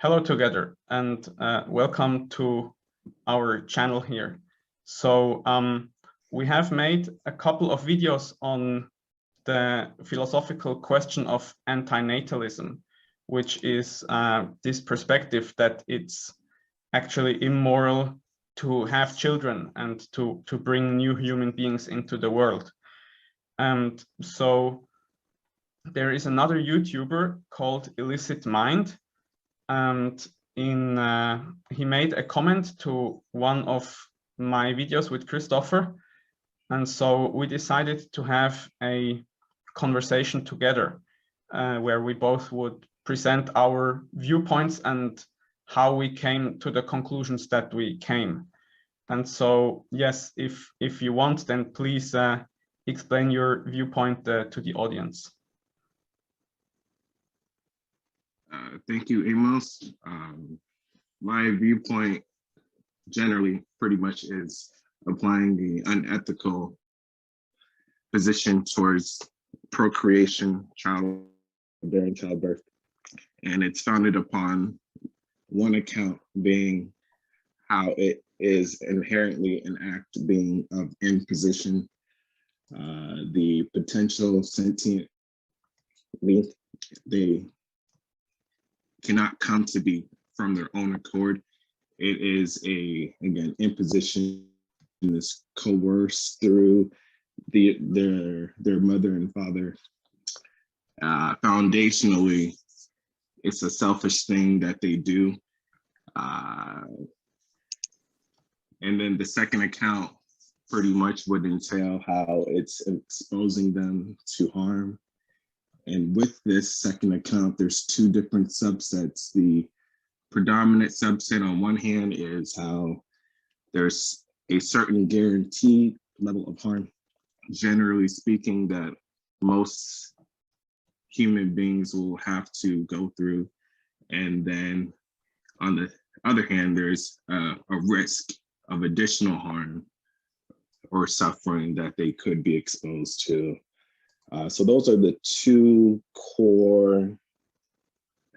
Hello together, and welcome to our channel here. So we have made a couple of videos on the philosophical question of antinatalism, which is this perspective that it's actually immoral to have children and to bring new human beings into the world. And so there is another YouTuber called Illicit Mind, and he made a comment to one of my videos with Christopher, and so we decided to have a conversation together where we both would present our viewpoints and how we came to the conclusions that we came. And so yes, if you want, then please explain your viewpoint to the audience. Thank you, Amos. My viewpoint generally pretty much is applying the unethical position towards procreation, childbearing, childbirth. And it's founded upon one account being how it is inherently an act being of imposition. The potential sentient being, they cannot come to be from their own accord. It is again, imposition is coerced through their mother and father. Foundationally, it's a selfish thing that they do. And then the second account pretty much would entail how it's exposing them to harm. And with this second account, there's two different subsets. The predominant subset on one hand is how there's a certain guaranteed level of harm, generally speaking, that most human beings will have to go through. And then on the other hand, there's a risk of additional harm or suffering that they could be exposed to. So those are the two core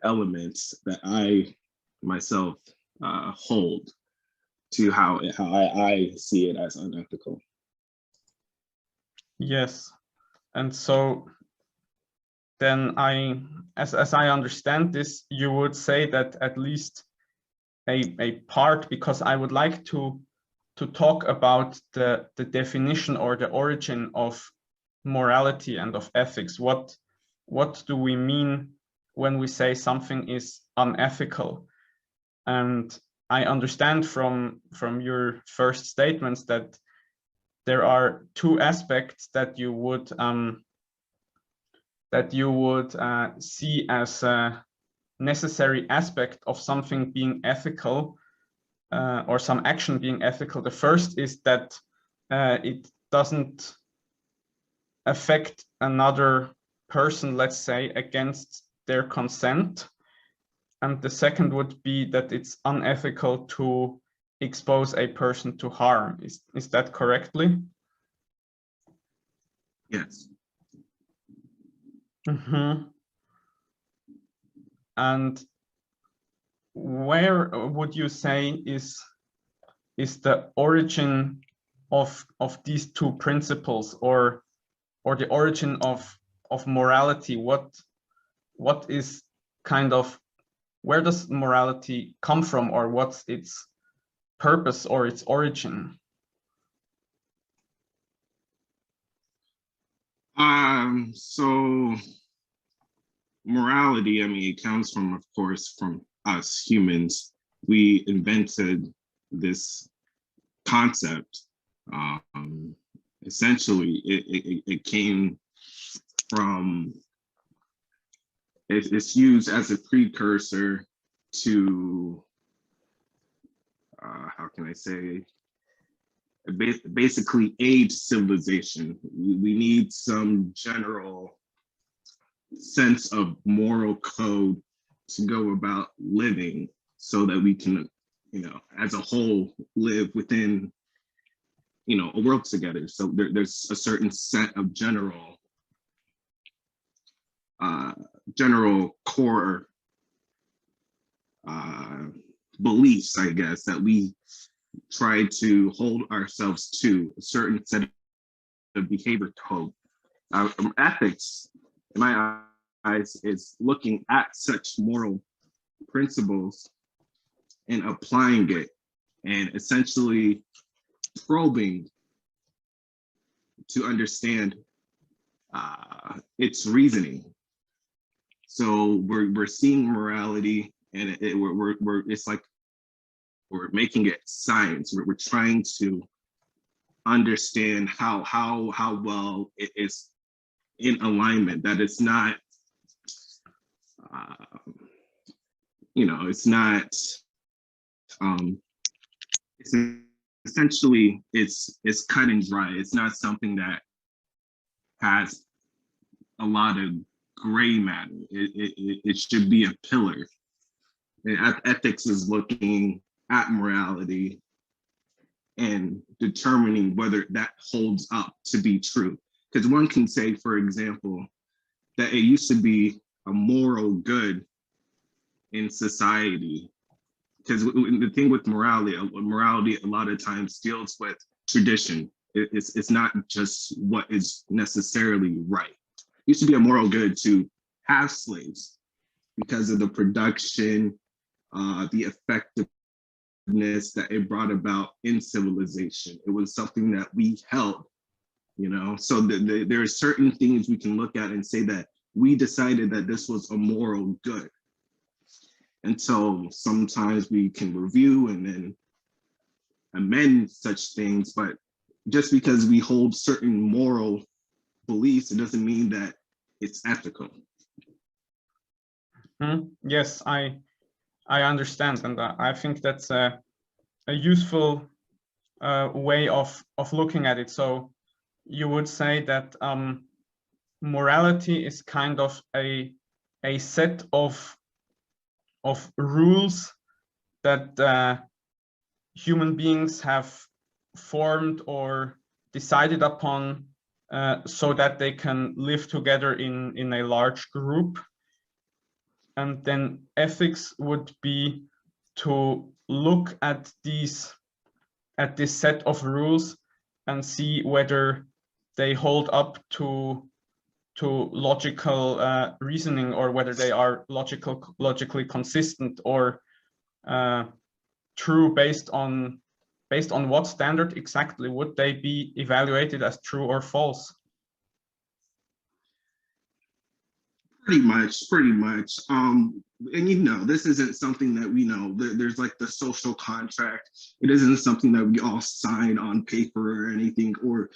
elements that I myself hold to how I see it as unethical. Yes, and so then as I understand this, you would say that at least a part, because I would like to talk about the definition or the origin of morality and of ethics. What do we mean when we say something is unethical? And I understand from your first statements that there are two aspects that you would see as a necessary aspect of something being ethical, or some action being ethical. The first is that it doesn't affect another person, let's say, against their consent. And the second would be that it's unethical to expose a person to harm. Is that correctly? Yes. Mm-hmm. And where would you say is the origin of these two principles, or the origin of morality? What is kind of, where does morality come from, or what's its purpose or its origin? So morality, I mean, it comes from, of course, from us humans. We invented this concept. Essentially, it came from, it's used as a precursor to, how can I say, basically aid civilization. We need some general sense of moral code to go about living so that we can, as a whole, live within, a world together. So there's a certain set of general core beliefs, I guess, that we try to hold ourselves to, a certain set of behavior code. Ethics, in my eyes, is looking at such moral principles and applying it, and essentially probing to understand its reasoning. So we're seeing morality, and it's like we're making it science. We're trying to understand how well it is in alignment. That it's not, it's not. It's essentially it's cut and dry. It's not something that has a lot of gray matter. It should be a pillar. And ethics is looking at morality and determining whether that holds up to be true. Because one can say, for example, that it used to be a moral good in society. Because the thing with morality a lot of times deals with tradition. It's not just what is necessarily right. It used to be a moral good to have slaves because of the production, the effectiveness that it brought about in civilization. It was something that we held, So there are certain things we can look at and say that we decided that this was a moral good. And so sometimes we can review and then amend such things, but just because we hold certain moral beliefs, it doesn't mean that it's ethical. Yes, I understand, and I think that's a useful way of looking at it. So you would say that morality is kind of a set of rules that human beings have formed or decided upon so that they can live together in a large group. And then ethics would be to look at this set of rules and see whether they hold up to logical reasoning, or whether they are logically consistent or true based on what standard exactly would they be evaluated as true or false? Pretty much. And this isn't something that we know. There's like the social contract. It isn't something that we all sign on paper or anything, or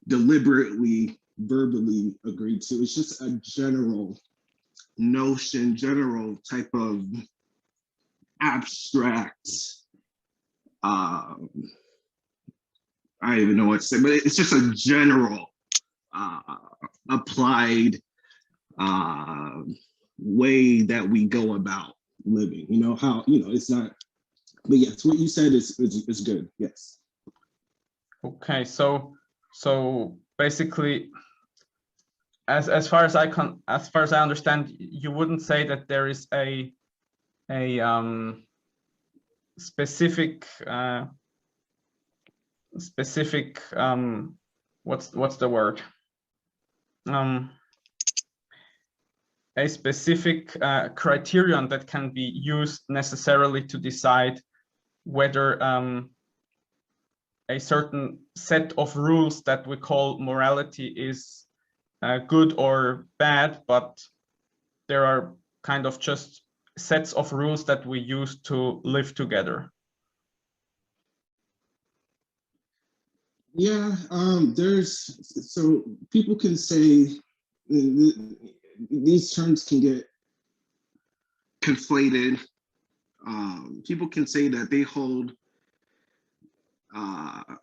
deliberately verbally agreed to. It's just a general notion, general type of abstract, I don't even know what to say, but it's just a general applied way that we go about living. How it's not. But yes, what you said is good. Yes. Okay, so basically, as far as I understand, you wouldn't say that there is a specific what's the word? A specific criterion that can be used necessarily to decide whether a certain set of rules that we call morality is good or bad, but there are kind of just sets of rules that we use to live together. Yeah, so people can say these terms can get conflated. People can say that they hold,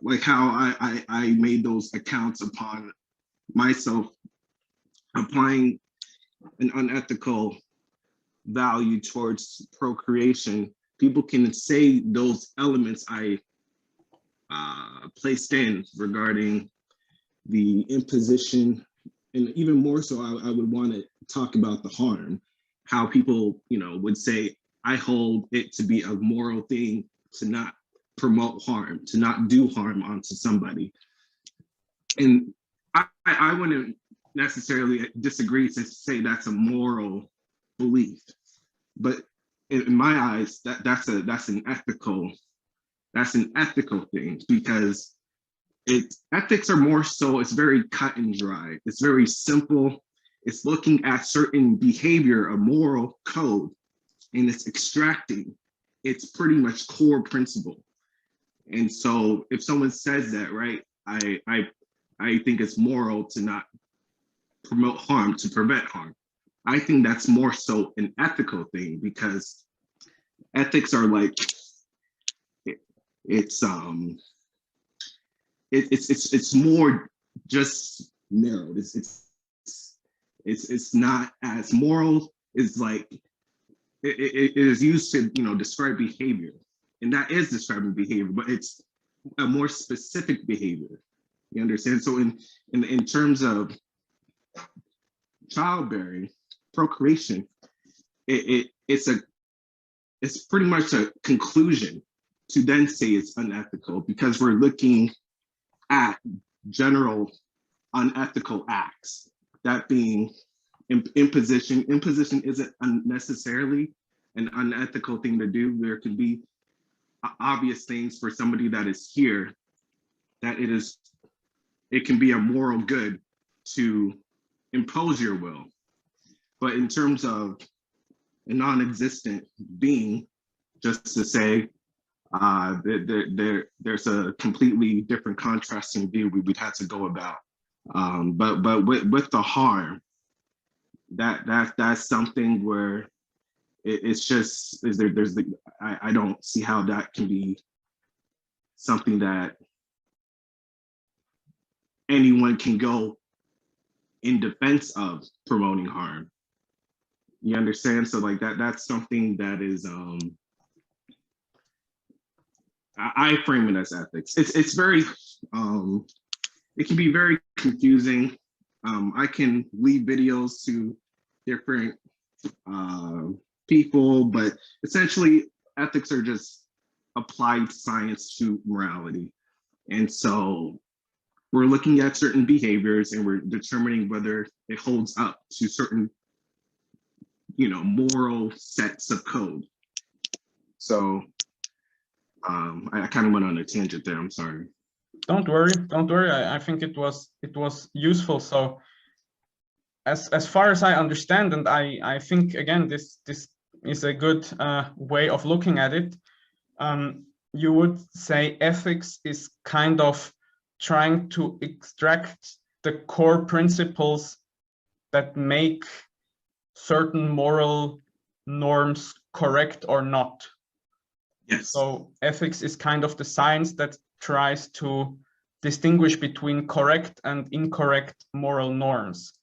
like how I made those accounts upon myself, applying an unethical value towards procreation. People can say those elements I placed in regarding the imposition, and even more so, I would want to talk about the harm, how people, would say I hold it to be a moral thing to not promote harm, to not do harm onto somebody. And I wouldn't necessarily disagree to say that's a moral belief, but in my eyes, that's an ethical thing, because ethics are more so, it's very cut and dry. It's very simple. It's looking at certain behavior, a moral code, and it's extracting its pretty much core principle. And so if someone says that, right, I think it's moral to not promote harm, to prevent harm. I think that's more so an ethical thing, because ethics are like, it's more just narrowed. It's not as moral. It's like it is used to describe behavior, and that is describing behavior, but it's a more specific behavior. You understand? So in terms of childbearing, procreation, it's pretty much a conclusion to then say it's unethical, because we're looking at general unethical acts, that being imposition. Imposition isn't necessarily an unethical thing to do. There can be obvious things for somebody that is here that it can be a moral good to impose your will. But in terms of a non-existent being, just to say, there's a completely different contrasting view we'd have to go about. But with the harm, that's something where it's just, I don't see how that can be something that anyone can go in defense of promoting harm. You understand? So like that's something that is, I frame it as ethics. It's very, it can be very confusing. I can leave videos to different people, but essentially ethics are just applied science to morality. And so we're looking at certain behaviors and we're determining whether it holds up to certain, moral sets of code. So I kind of went on a tangent there, I'm sorry. Don't worry. I think it was useful. So as far as I understand, and I think again this is a good way of looking at it, you would say ethics is kind of trying to extract the core principles that make certain moral norms correct or not. Yes. So ethics is kind of the science that tries to distinguish between correct and incorrect moral norms.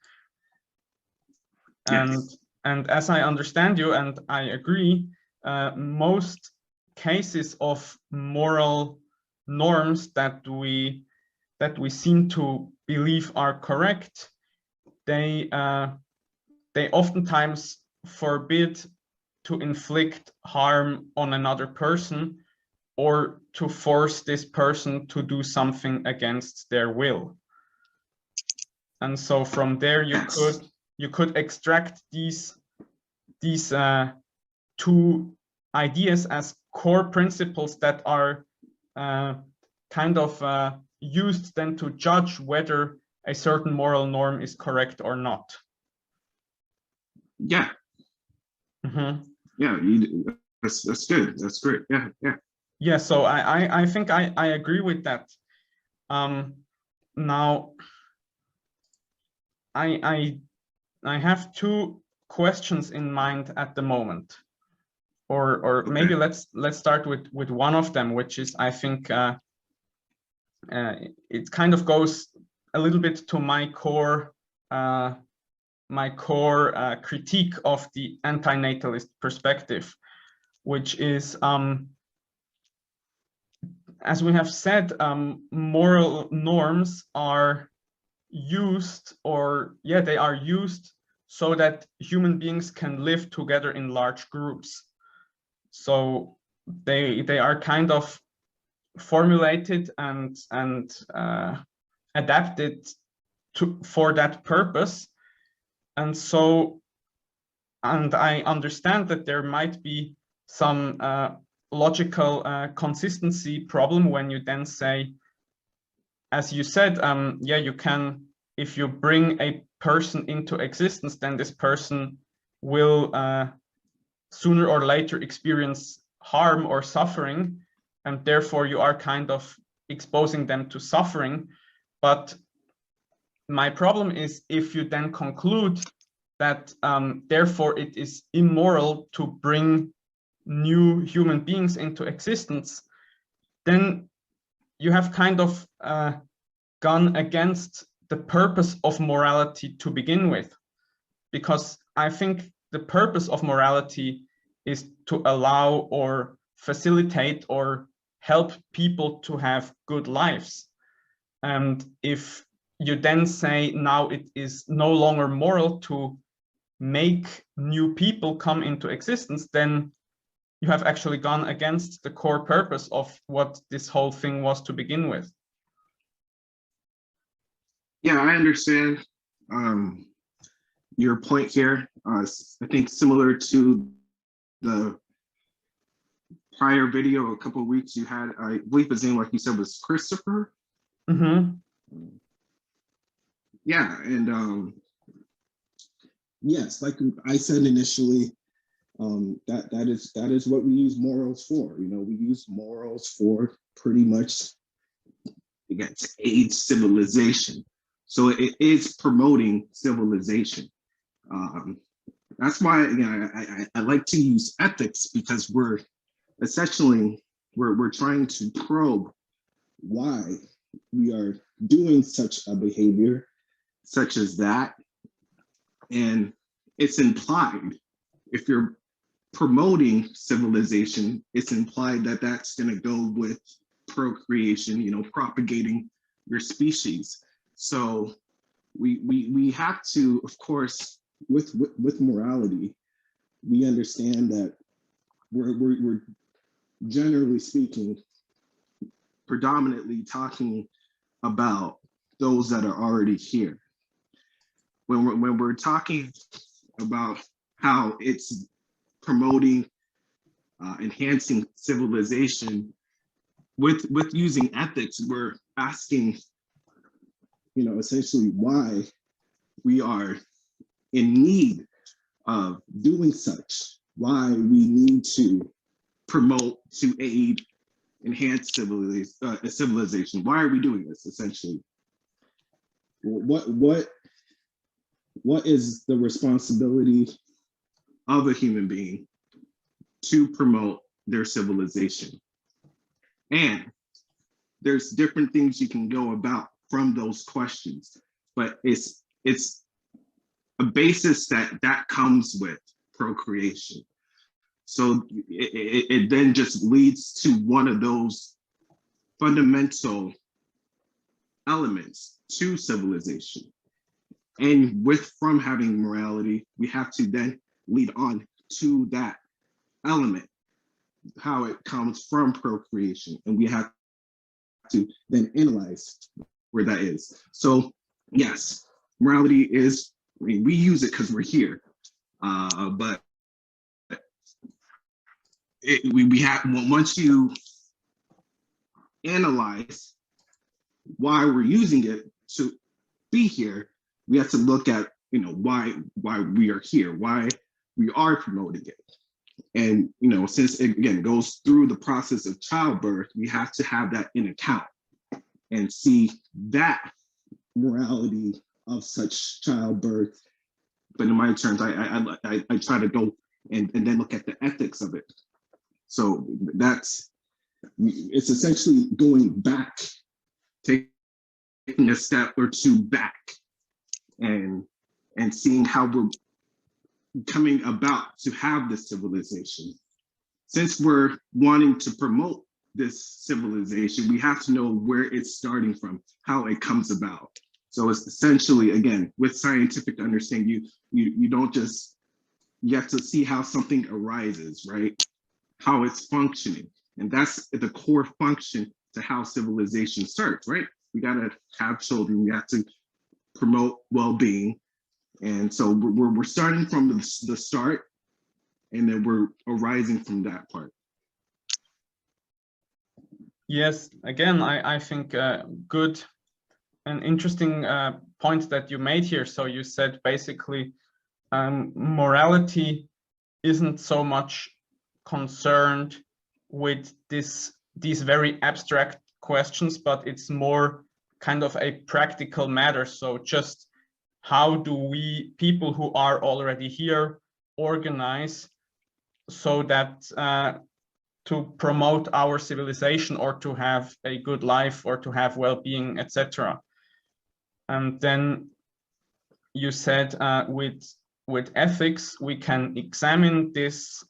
Yes. And as I understand you, and I agree, most cases of moral norms that we seem to believe are correct, they oftentimes forbid to inflict harm on another person or to force this person to do something against their will. And so from there you could extract these two ideas as core principles that are kind of used then to judge whether a certain moral norm is correct or not. Yeah. Mm-hmm. Yeah, that's good. That's great. Yeah, yeah. Yeah, so I think I agree with that. Now I have two questions in mind at the moment, or okay. Maybe let's start with one of them, which is, I think it kind of goes a little bit to my core critique of the antinatalist perspective, which is, as we have said, moral norms are used, they are used so that human beings can live together in large groups. So they are kind of formulated and adapted for that purpose. And so, and I understand that there might be some logical consistency problem when you then say, as you said, yeah, you can, if you bring a person into existence, then this person will sooner or later experience harm or suffering, and therefore you are kind of exposing them to suffering. But my problem is if you then conclude that therefore it is immoral to bring new human beings into existence, then you have kind of gone against the purpose of morality to begin with. Because I think the purpose of morality is to allow or facilitate or help people to have good lives. And if you then say now it is no longer moral to make new people come into existence, then you have actually gone against the core purpose of what this whole thing was to begin with. Yeah, I understand your point here. I think similar to the prior video a couple of weeks you had, I believe his name, like you said, was Christopher. Mm-hmm. Yeah, and yes, like I said initially, that is what we use morals for. You know, we use morals for pretty much, again, to aid civilization. So it is promoting civilization. That's why, again, I like to use ethics, because we're essentially we're trying to probe why we are doing such a behavior such as that. And it's implied, if you're promoting civilization, it's implied that that's going to go with procreation, you know, propagating your species. So we have to, of course, with morality, we understand that we're generally speaking predominantly talking about those that are already here. When we're talking about how it's promoting, enhancing civilization, with using ethics, we're asking, you know, essentially why we are in need of doing such, why we need to promote, to aid, enhance civilization. Why are we doing this, essentially? What is the responsibility of a human being to promote their civilization? And there's different things you can go about from those questions, but it's a basis that comes with procreation. So it then just leads to one of those fundamental elements to civilization. And from having morality, we have to then lead on to that element, how it comes from procreation. And we have to then analyze where that is. So yes, morality is, I mean, we use it because we're here, but we have, once you analyze why we're using it to be here, we have to look at, you know, why we are here, why we are promoting it. And, you know, since it, again, goes through the process of childbirth, we have to have that in account and see that morality of such childbirth. But in my terms, I try to go and then look at the ethics of it. So it's essentially going back, taking a step or two back, and seeing how we're coming about to have this civilization. Since we're wanting to promote this civilization, we have to know where it's starting from, how it comes about. So it's essentially, again, with scientific understanding, you don't just, you have to see how something arises, right? how it's functioning. And that's the core function to how civilization starts, right? We got to have children, we have to promote well-being. And so we're starting from the start, and then we're arising from that part. Yes, again, I think good and interesting point that you made here. So you said basically morality isn't so much concerned with these very abstract questions, but it's more kind of a practical matter. So just how do we, people who are already here, organize so that to promote our civilization or to have a good life or to have well-being, etc. And then you said with ethics, we can examine this,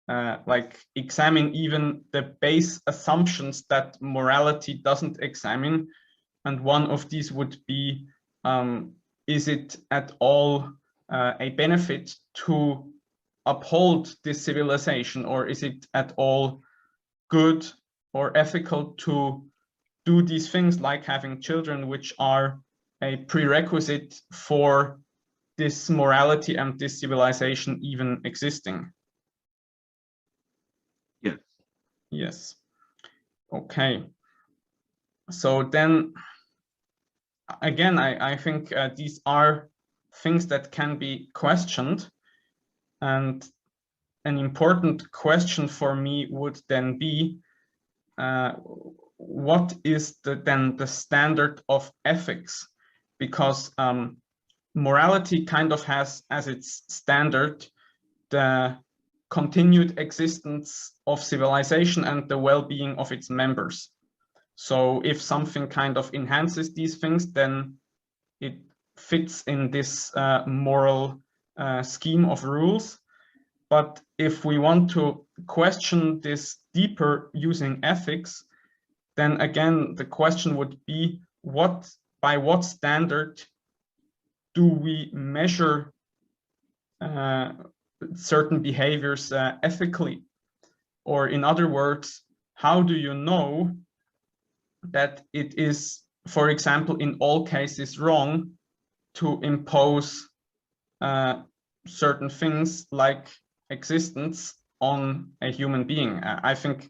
like examine even the base assumptions that morality doesn't examine. And one of these would be, is it at all a benefit to uphold this civilization, or is it at all good or ethical to do these things like having children, which are a prerequisite for this morality and this civilization even existing? Yes. Yes. Okay. So then, again, I think these are things that can be questioned. And an important question for me would then be, what is then the standard of ethics? Because morality kind of has as its standard the continued existence of civilization and the well-being of its members. So if something kind of enhances these things, then it fits in this moral scheme of rules. But if we want to question this deeper using ethics, then again, the question would be, by what standard do we measure certain behaviors ethically? Or in other words, how do you know that it is, for example, in all cases wrong to impose certain things like existence on a human being? I think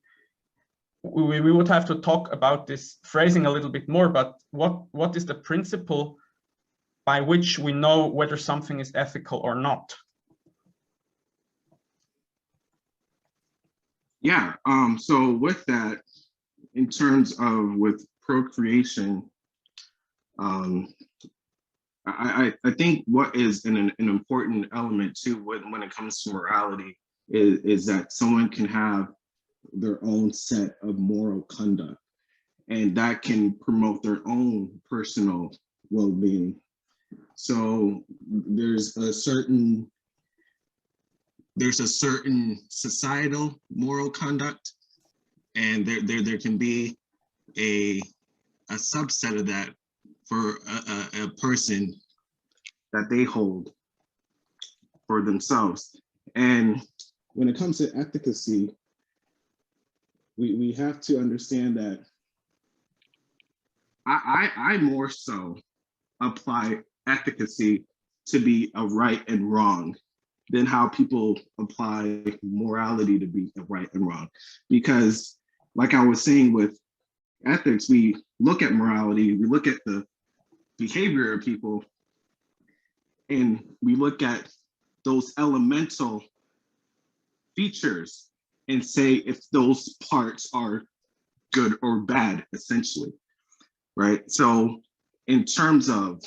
we would have to talk about this phrasing a little bit more, but what is the principle by which we know whether something is ethical or not? Yeah, so with that, in terms of with procreation, I think what is an important element too when it comes to morality is that someone can have their own set of moral conduct, and that can promote their own personal well-being. So there's a certain societal moral conduct, and there can be a subset of that for a person that they hold for themselves. And when it comes to efficacy, we have to understand that I more so apply efficacy to be a right and wrong than how people apply morality to be a right and wrong. Because like I was saying with ethics, we look at morality, we look at the behavior of people, and we look at those elemental features and say if those parts are good or bad, essentially, right? So in terms of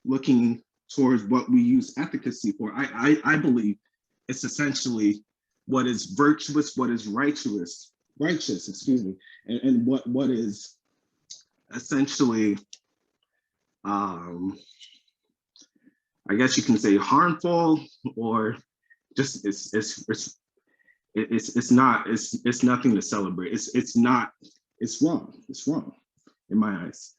looking towards what we use efficacy for, I believe it's essentially what is virtuous, what is righteous, excuse me, and what is essentially, I guess you can say harmful, or just it's nothing to celebrate. It's wrong. It's wrong in my eyes.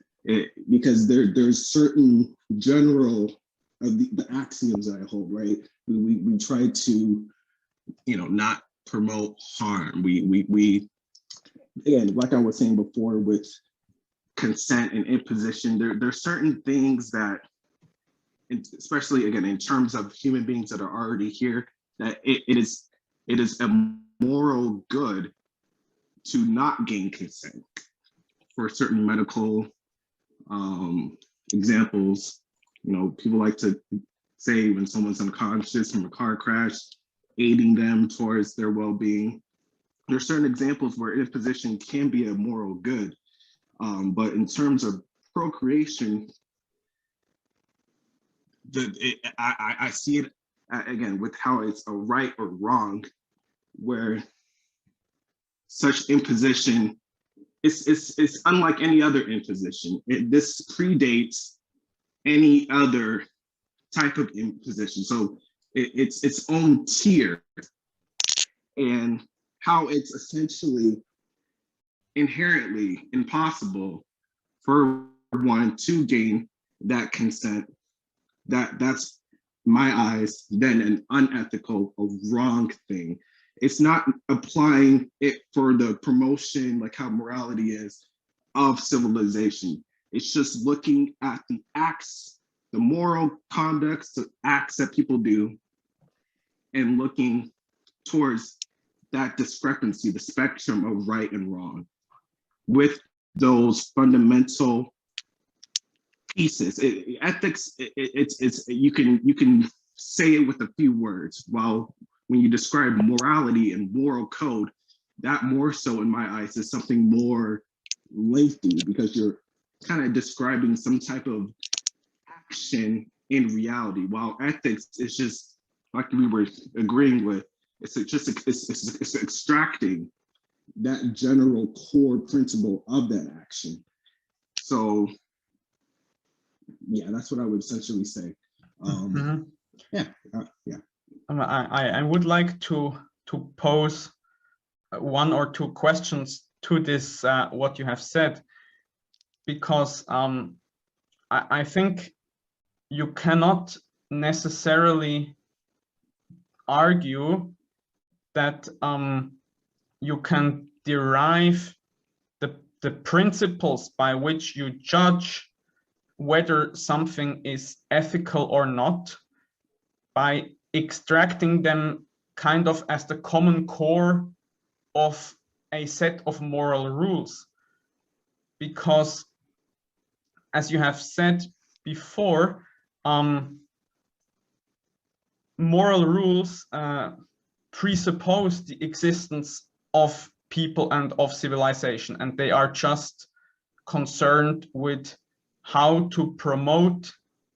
Because there's certain general of the axioms that I hold, right? We try to, not promote harm. We again, like I was saying before with consent and imposition, there's certain things that, especially again, in terms of human beings that are already here, that it is a moral good to not gain consent. For certain medical examples, you know, people like to say when someone's unconscious from a car crash, aiding them towards their well-being. There are certain examples where imposition can be a moral good, but in terms of procreation, I see it again with how it's a right or wrong, where such imposition it's unlike any other imposition. This predates any other type of imposition, so it's its own tier, and how it's essentially inherently impossible for one to gain that consent. That's my eyes then an unethical, a wrong thing. It's not applying it for the promotion, like how morality is, of civilization. It's just looking at the acts, the moral conducts, the acts that people do, and looking towards that discrepancy, the spectrum of right and wrong, with those fundamental pieces. Ethics, it's you can say it with a few words, while when you describe morality and moral code, that more so in my eyes is something more lengthy, because you're kind of describing some type of action in reality, while ethics is just like we were agreeing with, it's extracting that general core principle of that action. So yeah, that's what I would essentially say. Yeah. I would like to pose one or two questions to this what you have said, because I think you cannot necessarily argue that you can derive the principles by which you judge whether something is ethical or not by extracting them kind of as the common core of a set of moral rules. Because, as you have said before, moral rules presuppose the existence of people and of civilization, and they are just concerned with how to promote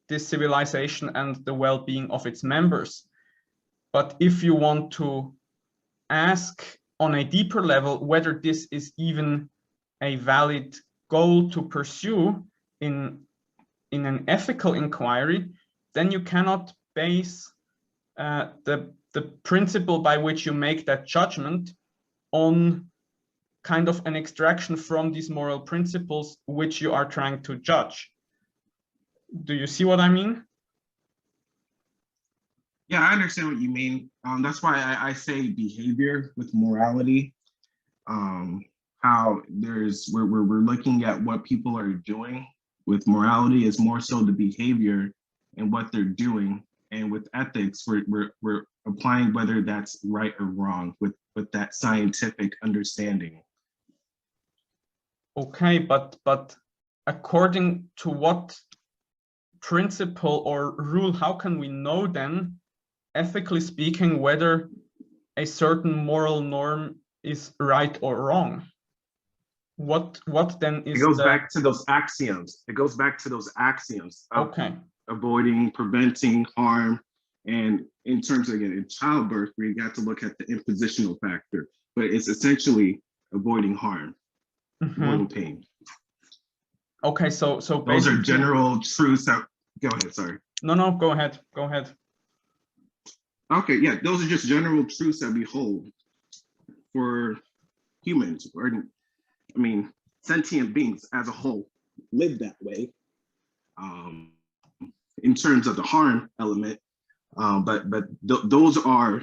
this civilization and the well-being of its members. But if you want to ask on a deeper level whether this is even a valid goal to pursue in an ethical inquiry, then you cannot base the principle by which you make that judgment on kind of an extraction from these moral principles which you are trying to judge. Do you see what I mean? Yeah, I understand what you mean. That's why I say behavior with morality. How we're looking at what people are doing. With morality is more so the behavior and what they're doing. And with ethics, we're applying whether that's right or wrong with that scientific understanding. Okay, but according to what principle or rule, how can we know then, ethically speaking, whether a certain moral norm is right or wrong? What then is? It goes back to those axioms. It goes back to those axioms of avoiding, preventing harm. And in terms of, again, in childbirth, we got to look at the impositional factor, but it's essentially avoiding harm, mortal pain. Okay, so those are general truths that, go ahead, sorry. No, go ahead. Okay, yeah, those are just general truths that we hold for humans, or I mean, sentient beings as a whole live that way. In terms of the harm element, but those are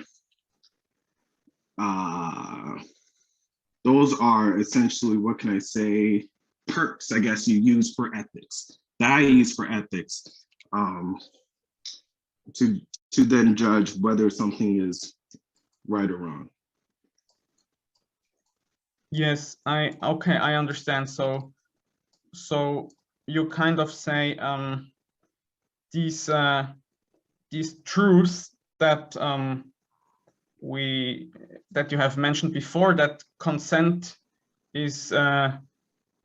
those are essentially, what can I say, perks, I guess, you use for ethics, that I use for ethics, to then judge whether something is right or wrong. Yes, I understand. So you kind of say these truths that you have mentioned before, that consent is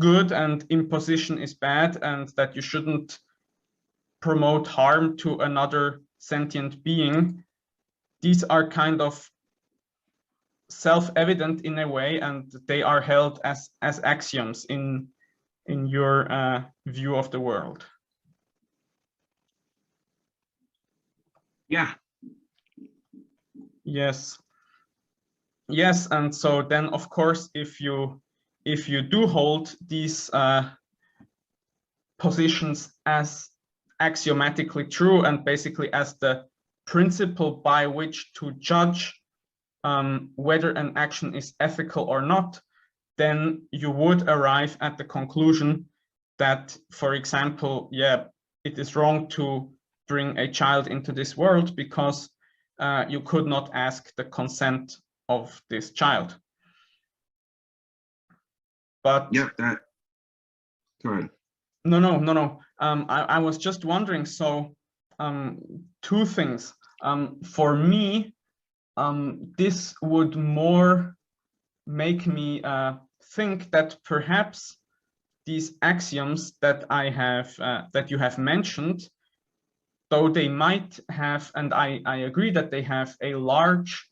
good and imposition is bad, and that you shouldn't promote harm to another sentient being. These are kind of self-evident in a way, and they are held as axioms in your view of the world. Yeah. Yes. Yes, and so then, of course, if you do hold these positions as axiomatically true and basically as the principle by which to judge whether an action is ethical or not, then you would arrive at the conclusion that, for example, yeah, it is wrong to bring a child into this world because you could not ask the consent of this child. But yeah, that, go ahead. No. I was just wondering, so two things. For me, this would more make me think that perhaps these axioms that I have that you have mentioned, though they might have, and I agree that they have a large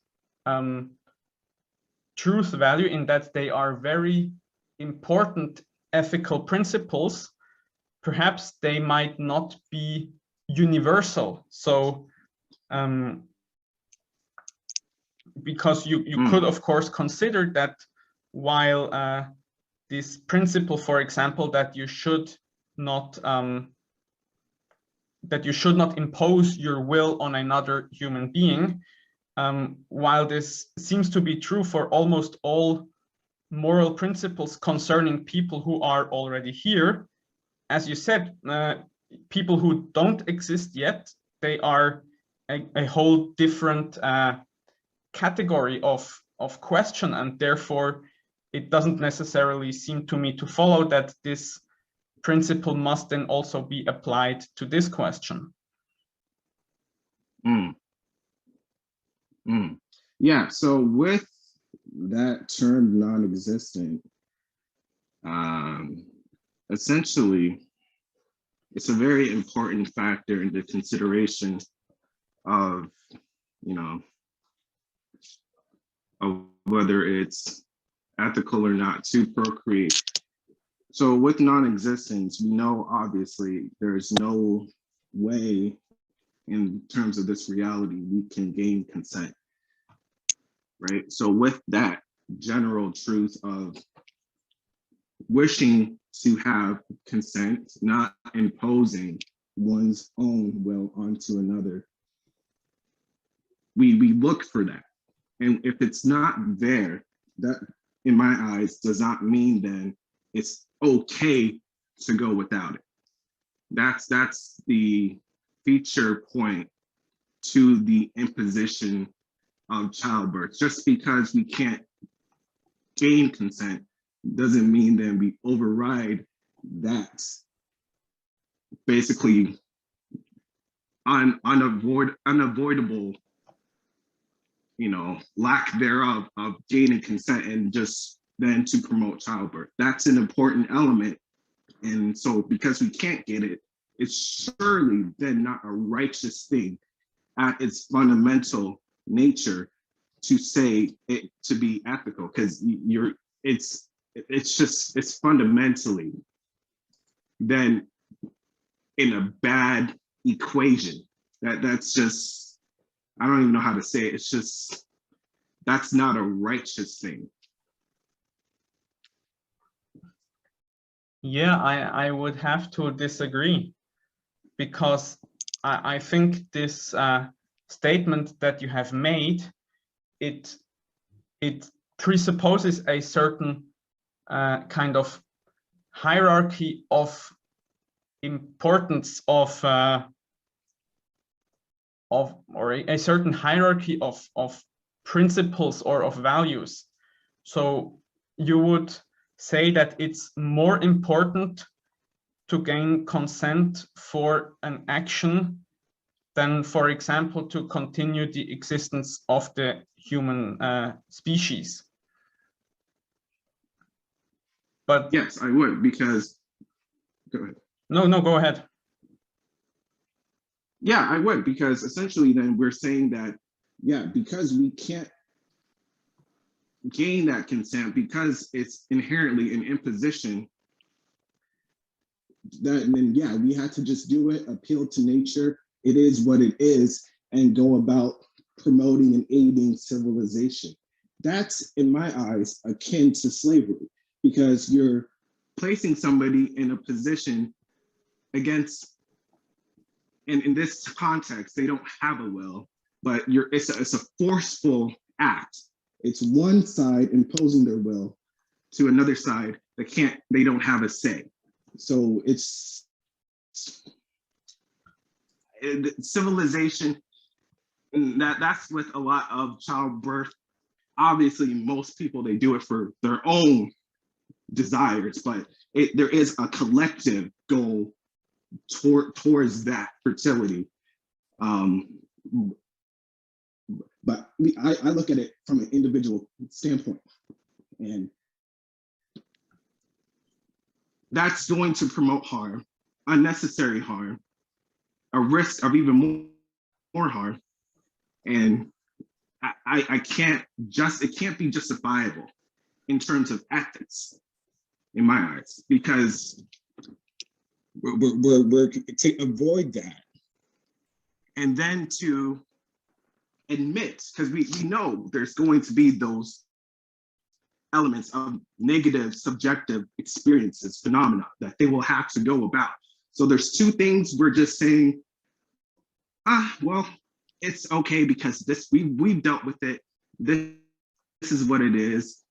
truth value in that they are very important ethical principles, perhaps they might not be universal. So because you could, of course, consider that while this principle, for example, that you should not impose your will on another human being, while this seems to be true for almost all moral principles concerning people who are already here, as you said, people who don't exist yet, they are a whole different category of question, and therefore it doesn't necessarily seem to me to follow that this principle must then also be applied to this question. Yeah, so with that term non-existent, essentially, it's a very important factor in the consideration of, of whether it's ethical or not to procreate. So with non-existence, we know obviously there's no way in terms of this reality we can gain consent, right? So with that general truth of wishing to have consent, not imposing one's own will onto another, we look for that. And if it's not there, that in my eyes does not mean then it's okay to go without it. That's the feature point to the imposition of childbirth. Just because we can't gain consent doesn't mean then we override that basically unavoidable, lack thereof of gaining consent and just then to promote childbirth. That's an important element. And so because we can't get it, it's surely then not a righteous thing at its fundamental nature to say it to be ethical, because it's fundamentally then in a bad equation. That's just, I don't even know how to say it. It's just, that's not a righteous thing. Yeah, I would have to disagree, because I think this statement that you have made, it it presupposes a certain kind of hierarchy of importance of or a certain hierarchy of principles or of values. So you would say that it's more important to gain consent for an action than, for example, to continue the existence of the human species. But yes, I would, because go ahead. No, go ahead. Yeah, I would, because essentially then we're saying that, yeah, because we can't gain that consent because it's inherently an imposition, that then, yeah, we had to just do it, appeal to nature. It is what it is, and go about promoting and aiding civilization. That's, in my eyes, akin to slavery, because you're placing somebody in a position against, and in this context, they don't have a will, but it's a forceful act. It's one side imposing their will to another side that they don't have a say. So it's civilization, and that's with a lot of childbirth. Obviously, most people, they do it for their own desires, but there is a collective goal towards that fertility. But I look at it from an individual standpoint, and that's going to promote harm, unnecessary harm, a risk of even more harm. And it can't be justifiable in terms of ethics, in my eyes, because we're to avoid that. And then to admit, because we know there's going to be those elements of negative subjective experiences, phenomena that they will have to go about. So there's two things we're just saying, well, it's okay because we've dealt with it. This is what it is,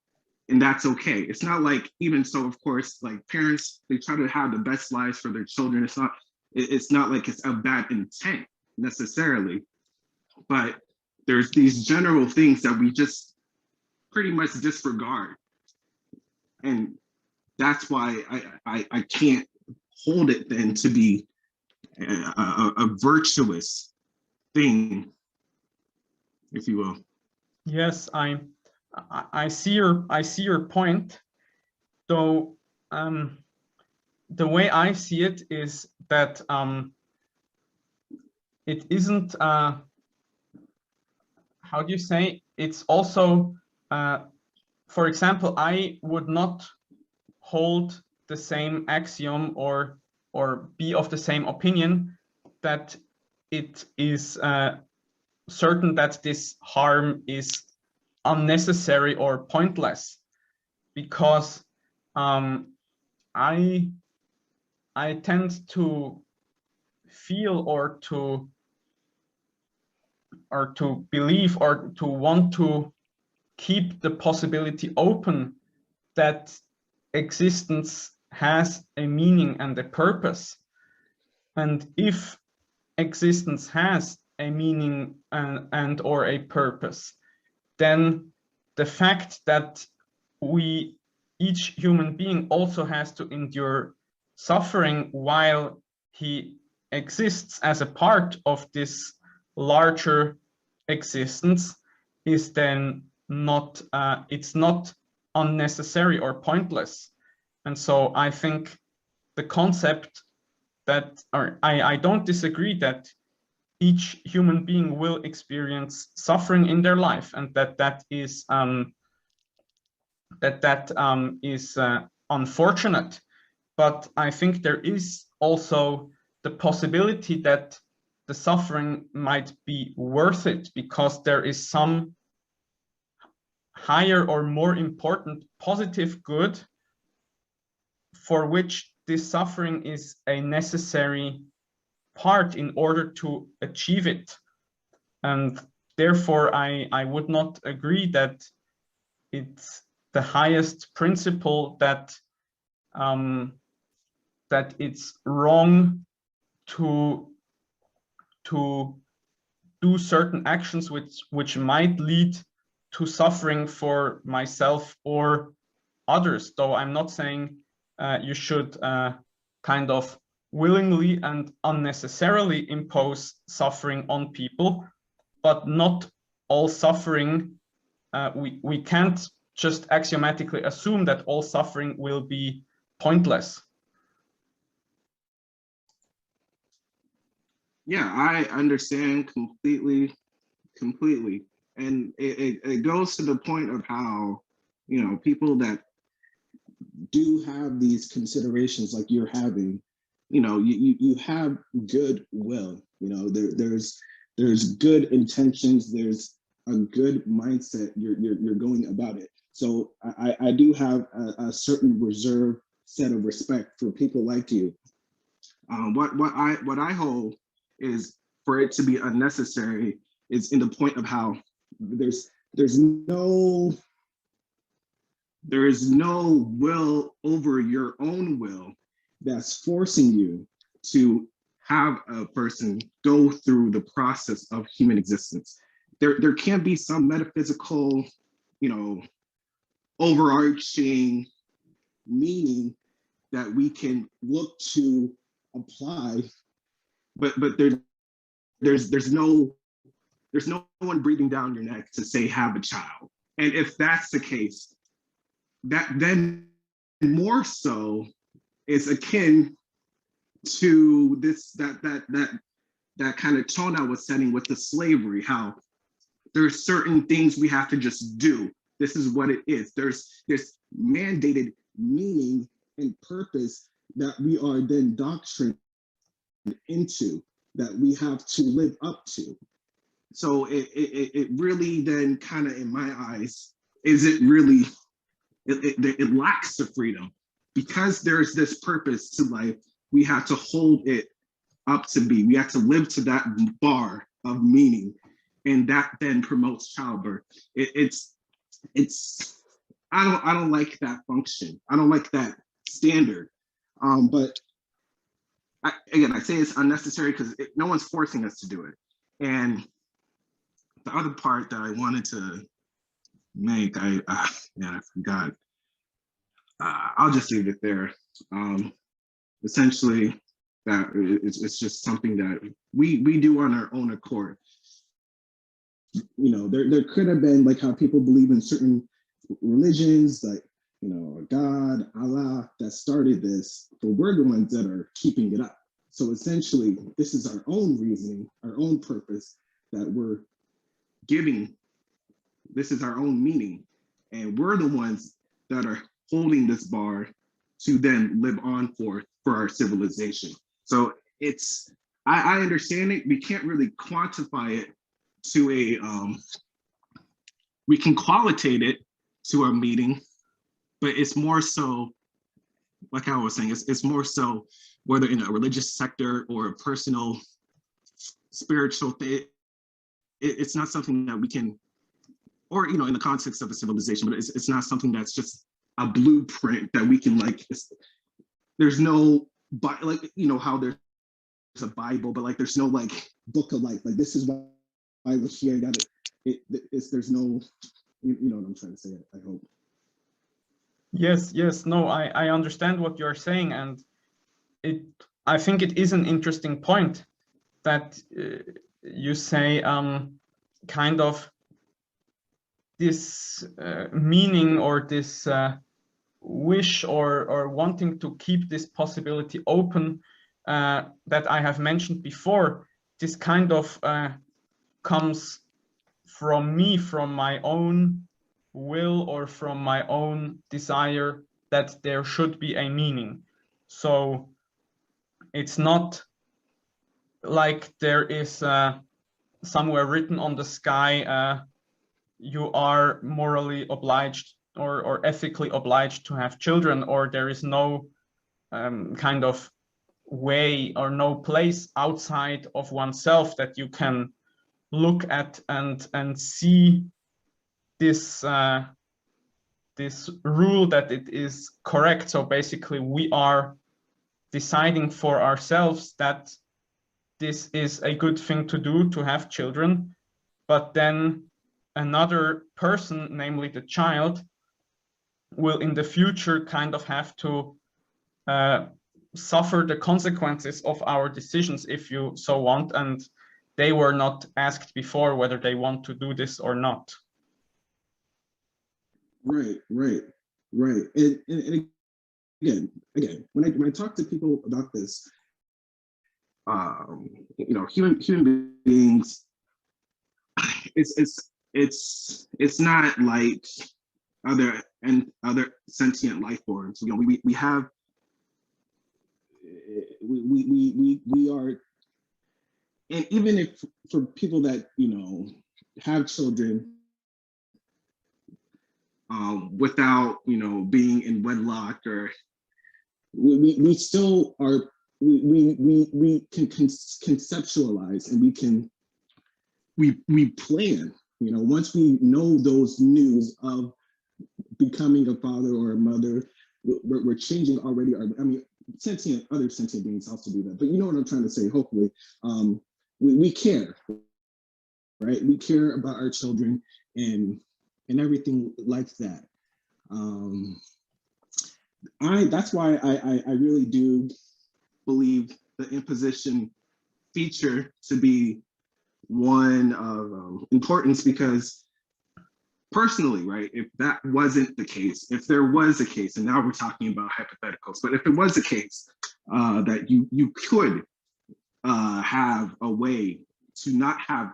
and that's okay. It's not like, even so, of course, like parents, they try to have the best lives for their children. It's not like it's a bad intent necessarily, but there's these general things that we just pretty much disregard. And that's why I can't hold it then to be a virtuous thing, if you will. Yes, I see your point, though. The way I see it is that it isn't. How do you say? It's also, for example, I would not hold the same axiom or be of the same opinion that it is certain that this harm is unnecessary or pointless, because I tend to feel or to believe or to want to keep the possibility open that existence has a meaning and a purpose. And if existence has a meaning and or a purpose, then the fact that each human being also has to endure suffering while he exists as a part of this larger existence is then not, it's not unnecessary or pointless. And so I think the concept that, or I don't disagree that each human being will experience suffering in their life, and that is unfortunate. But I think there is also the possibility that the suffering might be worth it, because there is some higher or more important positive good for which this suffering is a necessary part in order to achieve it. And therefore, I would not agree that it's the highest principle that that it's wrong to do certain actions which might lead to suffering for myself or others. Though I'm not saying you should kind of willingly and unnecessarily impose suffering on people, but not all suffering, we can't just axiomatically assume that all suffering will be pointless. Yeah, I understand completely. And it goes to the point of how, you know, people that do have these considerations like you're having, you know, you have good will, you know, there's good intentions, there's a good mindset, you're going about it. So I do have a certain reserve set of respect for people like you. What I hold is for it to be unnecessary is in the point of how there's no will over your own will that's forcing you to have a person go through the process of human existence. There can be some metaphysical, you know, overarching meaning that we can look to apply, but there's no one breathing down your neck to say have a child. And if that's the case, that then more so is akin to this that kind of tone I was setting with the slavery, how there's certain things we have to just do. This is what it is. There's mandated meaning and purpose that we are then doctrined into, that we have to live up to. So it really then kind of, in my eyes, is it really, it lacks the freedom. Because there's this purpose to life, we have to hold it up to be. We have to live to that bar of meaning, and that then promotes childbirth. It's I don't like that function. I don't like that standard. But again, I say it's unnecessary because no one's forcing us to do it. And the other part that I wanted to make, I forgot. I'll just leave it there. Essentially, that it's just something that we do on our own accord. You know, there could have been, like how people believe in certain religions, like, you know, God, Allah, that started this, but we're the ones that are keeping it up. So essentially, this is our own reasoning, our own purpose that we're giving. This is our own meaning, and we're the ones that are holding this bar to then live on for our civilization. So it's, I understand it. We can't really quantify it to a, we can qualitate it to a meaning, but it's more so, like I was saying, it's more so whether in a religious sector or a personal, spiritual thing, it's not something that we can, or, you know, in the context of a civilization, but it's not something that's just a blueprint that we can, like, there's no, like, you know, how there's a Bible, but like there's no like book of life, like this is why I was here, there's no, you know what I'm trying to say, I hope. Yes, no, I understand what you're saying, and I think it is an interesting point that you say kind of this meaning or this wish or wanting to keep this possibility open that I have mentioned before. This kind of comes from me, from my own will or from my own desire that there should be a meaning. So it's not like there is somewhere written on the sky, you are morally obliged or ethically obliged to have children, or there is no kind of way or no place outside of oneself that you can look at and see this this rule that it is correct. So basically we are deciding for ourselves that this is a good thing to do, to have children, but then another person, namely the child, will in the future kind of have to suffer the consequences of our decisions, if you so want, and they were not asked before whether they want to do this or not. Right. And again, when I talk to people about this, human beings, it's not like other sentient life forms. We have we are, and even if for people that have children without being in wedlock, or we still are, we can conceptualize, and we plan. Once we know those news of becoming a father or a mother, we're changing already. Other sentient beings also do that, but you know what I'm trying to say. Hopefully, we care, right? We care about our children and everything like that. That's why I really do believe the imposition feature to be one of importance, because personally, right, if that wasn't the case, if there was a case, and now we're talking about hypotheticals, but if it was a case that you could have a way to not have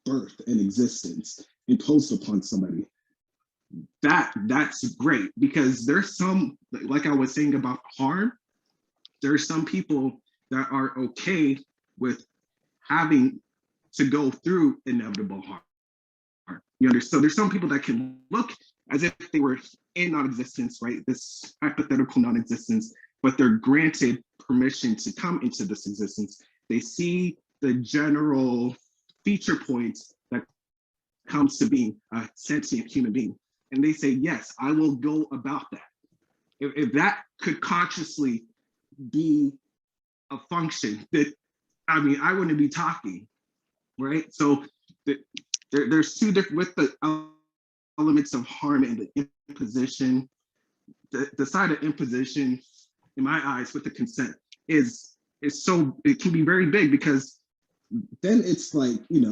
birth and existence imposed upon somebody, that's great, because there's some, like I was saying about harm, there's some people that are okay with having to go through inevitable harm. You understand? So there's some people that can look as if they were in non-existence, right? This hypothetical non-existence, but they're granted permission to come into this existence. They see the general feature points that comes to being a sentient human being, and they say, yes, I will go about that. If that could consciously be a function, that, I wouldn't be talking, right? So there's two different, with the elements of harm and the imposition. The side of imposition, in my eyes, with the consent, is so, it can be very big, because then it's like, we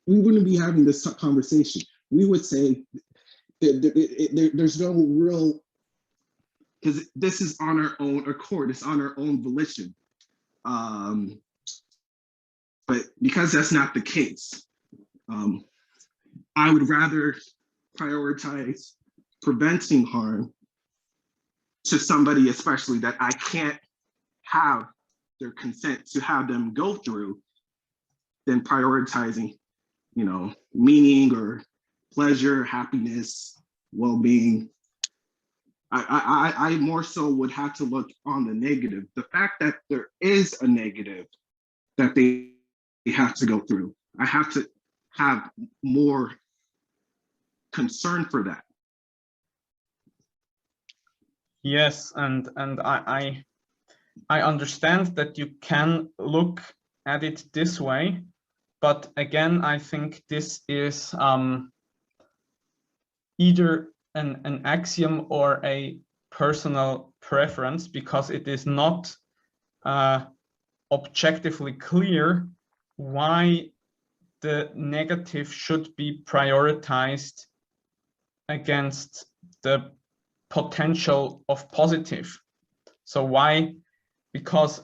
wouldn't be having this conversation. We would say there's no real, because this is on our own accord, it's on our own volition. But because that's not the case, I would rather prioritize preventing harm to somebody, especially that I can't have their consent to have them go through, than prioritizing, meaning or pleasure, happiness, well-being. I more so would have to look on the negative. The fact that there is a negative that they have to go through, I have to have more concern for that. Yes, and I understand that you can look at it this way, but again, I think this is either an axiom or a personal preference, because it is not objectively clear why the negative should be prioritized against the potential of positive. So why? Because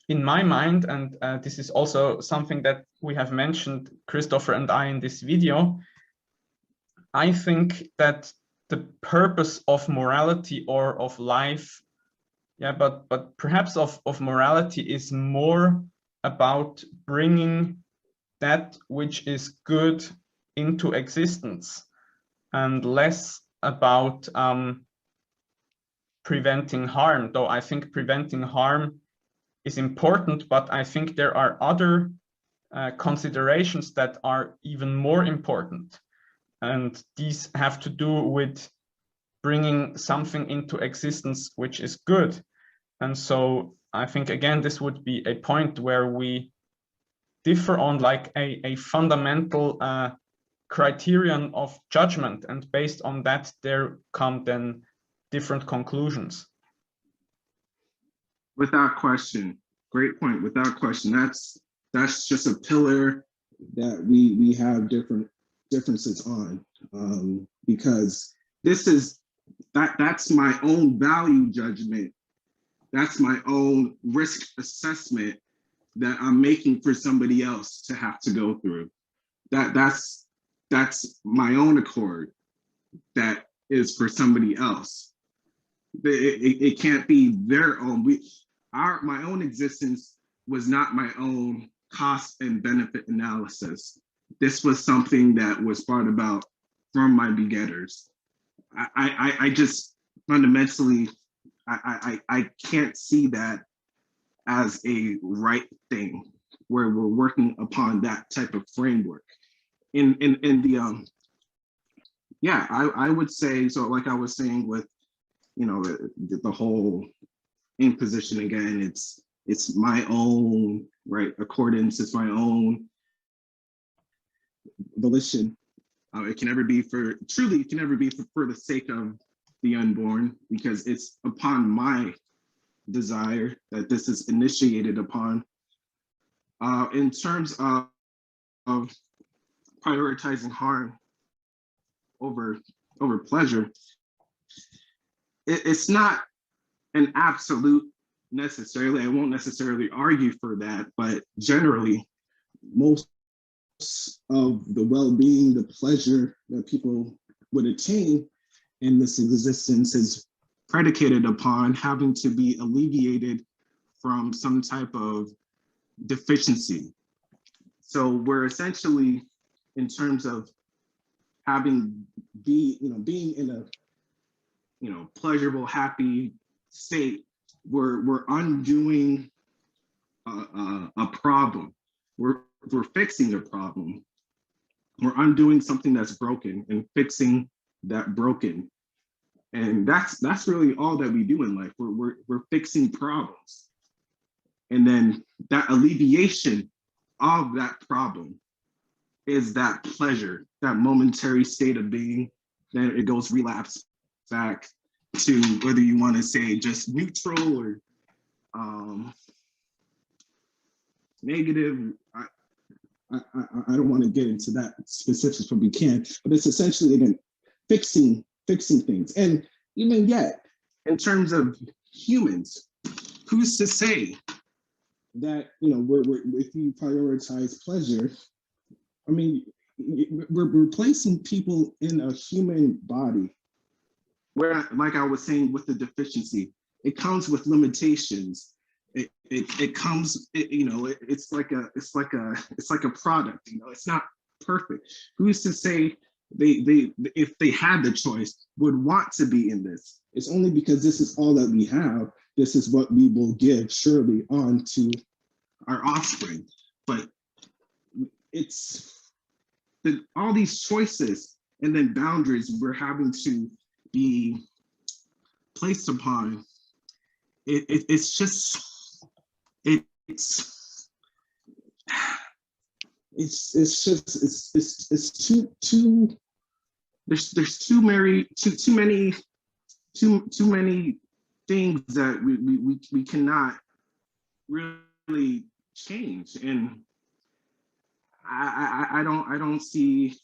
in my mind, and this is also something that we have mentioned, Christopher and I, in this video, I think that the purpose of morality or of life, but perhaps of morality, is more about bringing that which is good into existence, and less about preventing harm. Though I think preventing harm is important, but I think there are other considerations that are even more important. and these have to do with bringing something into existence which is good. And so I think, again, this would be a point where we differ on like a fundamental criterion of judgment, and based on that there come then different conclusions. Without question, great point. Without question, that's just a pillar that we have differences on, because that's my own value judgment. That's my own risk assessment that I'm making for somebody else to have to go through. That's my own accord. That is for somebody else. It can't be their own. My own existence was not my own cost and benefit analysis. This was something that was brought about from my begetters. I just fundamentally, I can't see that as a right thing where we're working upon that type of framework. In the yeah, I would say, so like I was saying with, you know, the whole imposition again, it's my own, right, accordance, it's my own volition. It can never be for the sake of the unborn, because it's upon my desire that this is initiated upon. In terms of prioritizing harm over pleasure, it's not an absolute necessarily. I won't necessarily argue for that, but generally, most of the well-being, the pleasure that people would attain in this existence is predicated upon having to be alleviated from some type of deficiency. So we're essentially, in terms of being in a pleasurable, happy state, we're undoing a problem. We're fixing a problem. We're undoing something that's broken and fixing that broken. And that's really all that we do in life. We're fixing problems. And then that alleviation of that problem is that pleasure, that momentary state of being. Then it goes relapse back to whether you want to say just neutral or negative. I don't want to get into that specifics, but we can. But it's essentially, again, fixing things. And even yet, in terms of humans, who's to say that, you know, if you prioritize pleasure, I mean, we're placing people in a human body where, like I was saying with the deficiency, it comes with limitations. It comes, you know, it's like a product, you know, it's not perfect. Who's to say they if they had the choice would want to be in this? It's only because this is all that we have. This is what we will give surely on to our offspring. But it's all these choices and then boundaries we're having to be placed upon. It's just too there's too many things that we cannot really change, and I don't see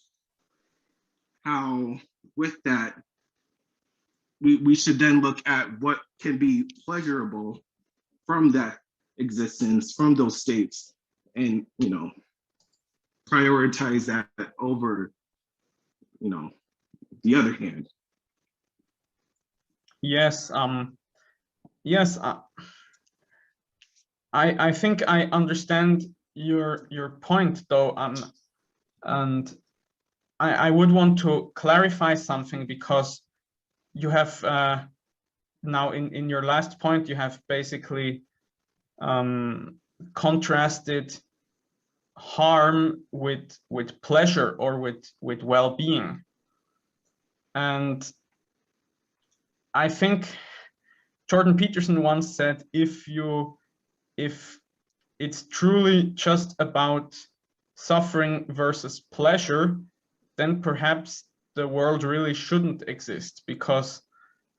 how with that we should then look at what can be pleasurable from that existence, from those states, and, you know, prioritize that over, you know, the other hand. Yes, yes, I think I understand your point, though, and I would want to clarify something, because you have now in your last point, you have basically contrasted harm with pleasure or with well-being. And I think Jordan Peterson once said, if it's truly just about suffering versus pleasure, then perhaps the world really shouldn't exist, because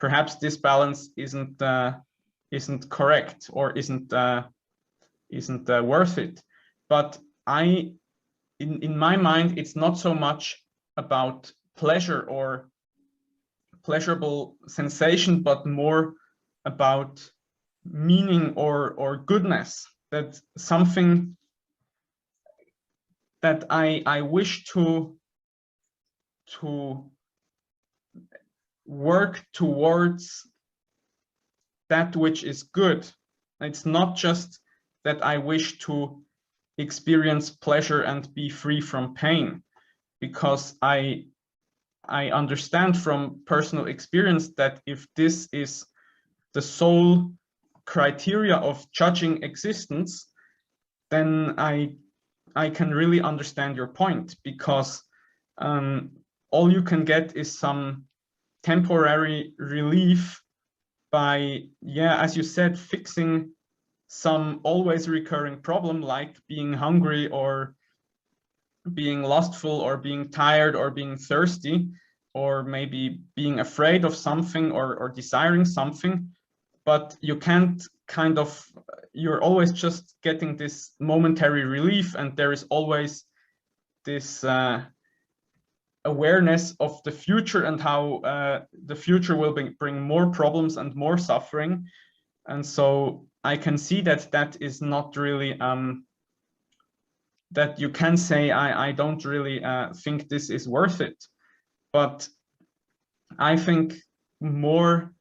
perhaps this balance isn't correct, or isn't worth it. But in my mind, it's not so much about pleasure or pleasurable sensation, but more about meaning or goodness. That something that I wish to work towards that which is good. It's not just that I wish to experience pleasure and be free from pain, because I understand from personal experience that if this is the sole criteria of judging existence, then I can really understand your point, because all you can get is some temporary relief by, yeah, as you said, fixing some always recurring problem, like being hungry or being lustful or being tired or being thirsty, or maybe being afraid of something or desiring something. But you can't you're always just getting this momentary relief, and there is always this awareness of the future and how the future will bring more problems and more suffering. And so I can see that that is not really that you can say, I don't really think this is worth it. But I think more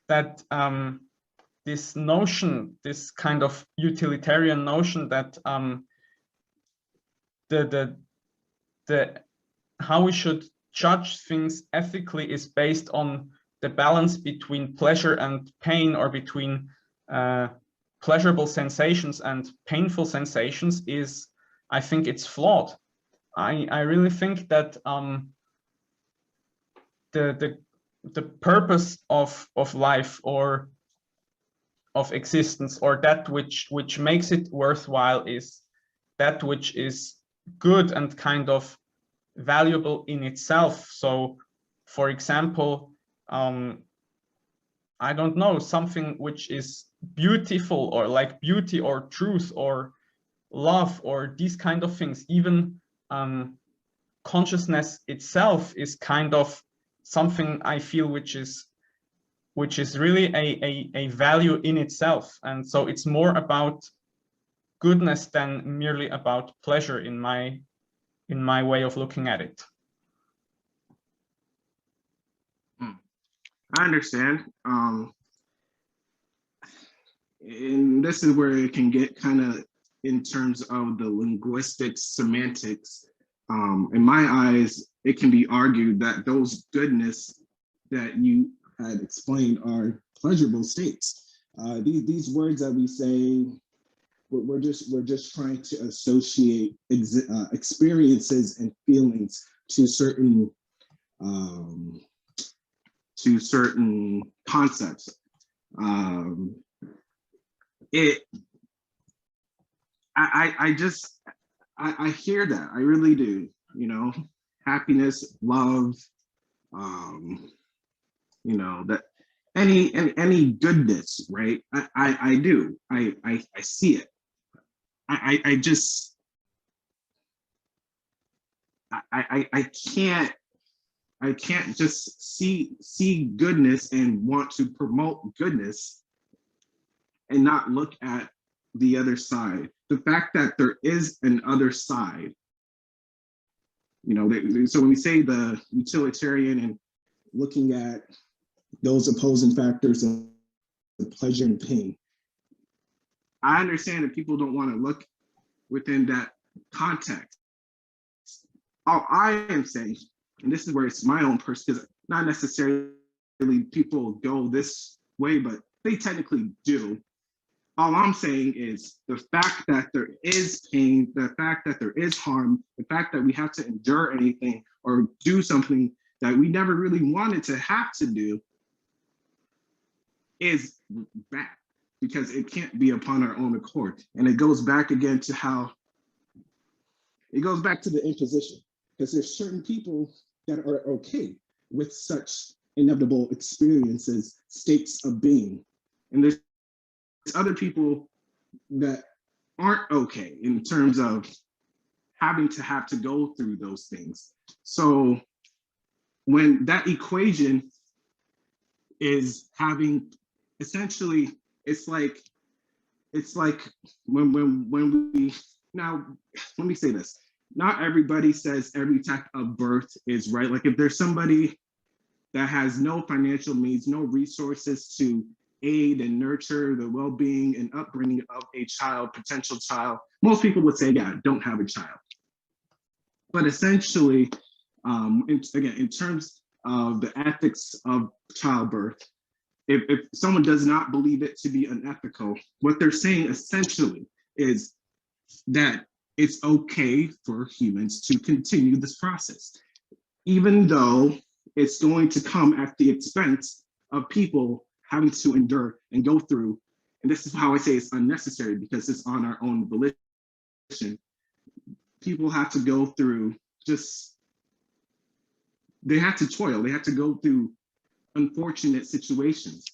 that this notion, this kind of utilitarian notion, that the how we should judge things ethically is based on the balance between pleasure and pain, or between pleasurable sensations and painful sensations, is, I think it's flawed. I really think that the purpose of life, or of existence, or that which makes it worthwhile, is that which is good and kind of valuable in itself. So, for example, I don't know, something which is beautiful, or like beauty or truth or love, or these kind of things. Even consciousness itself is kind of something, I feel, which is really a value in itself. And so it's more about goodness than merely about pleasure, in my way of looking at it. I understand. And this is where it can get kind of in terms of the linguistic semantics. In my eyes, it can be argued that those goodness that you had explained are pleasurable states. These words that we say, we're just trying to associate experiences and feelings to certain concepts. I hear that, I really do. You know, happiness, love, you know, that any goodness, right? I do. I see it. I can't just see goodness and want to promote goodness and not look at the other side. The fact that there is an other side, you know, so when we say the utilitarian and looking at those opposing factors of pleasure and pain, I understand that people don't want to look within that context. All I am saying, and this is where it's my own person, because not necessarily people go this way, but they technically do. All I'm saying is the fact that there is pain, the fact that there is harm, the fact that we have to endure anything or do something that we never really wanted to have to do is bad, because it can't be upon our own accord. And it goes back again to how, it goes back to the imposition, because there's certain people that are okay with such inevitable experiences, states of being. And there's other people that aren't okay in terms of having to go through those things. So when that equation is having, essentially, it's like when we, now let me say this, not everybody says every type of birth is right. Like if there's somebody that has no financial means, no resources to aid and nurture the well-being and upbringing of a child, potential child, most people would say, yeah, don't have a child. But essentially, again, in terms of the ethics of childbirth, if someone does not believe it to be unethical, what they're saying essentially is that it's okay for humans to continue this process, even though it's going to come at the expense of people having to endure and go through. And this is how I say it's unnecessary, because it's on our own volition. People have to go through they have to toil, they have to go through unfortunate situations.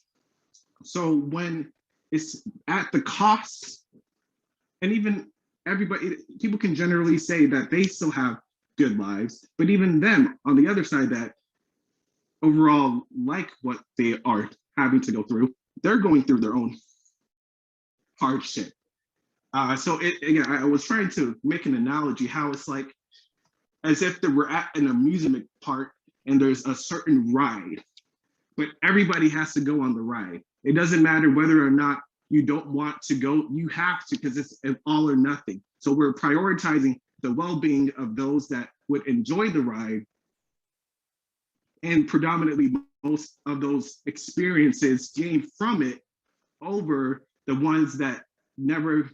So when it's at the cost, and even people can generally say that they still have good lives, but even them on the other side that overall like what they are having to go through, they're going through their own hardship. So again, I was trying to make an analogy how it's like as if we're at an amusement park and there's a certain ride, but everybody has to go on the ride. It doesn't matter whether or not you don't want to go, you have to, because it's an all or nothing. So we're prioritizing the well-being of those that would enjoy the ride, and predominantly most of those experiences gained from it over the ones that never,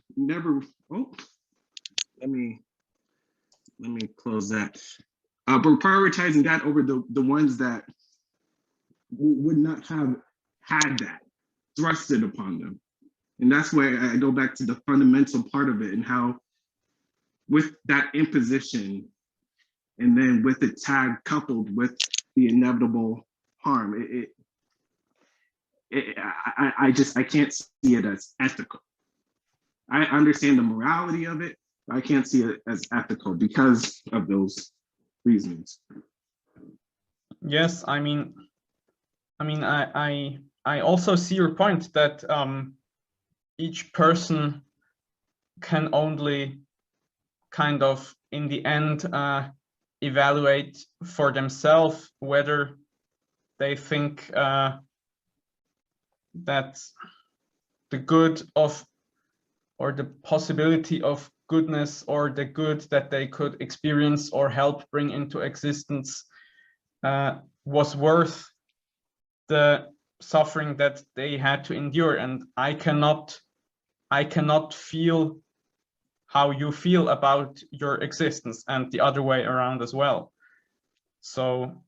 oh, let me close that. We're prioritizing that over the ones that would not have had that thrusted upon them. And that's where I go back to the fundamental part of it, and how with that imposition, and then with the tag coupled with the inevitable harm, I can't see it as ethical. I understand the morality of it, but I can't see it as ethical because of those reasons. Yes, I also see your point that each person can only kind of in the end evaluate for themselves whether they think that the good of, or the possibility of goodness, or the good that they could experience or help bring into existence was worth the suffering that they had to endure. And I cannot feel how you feel about your existence, and the other way around as well. So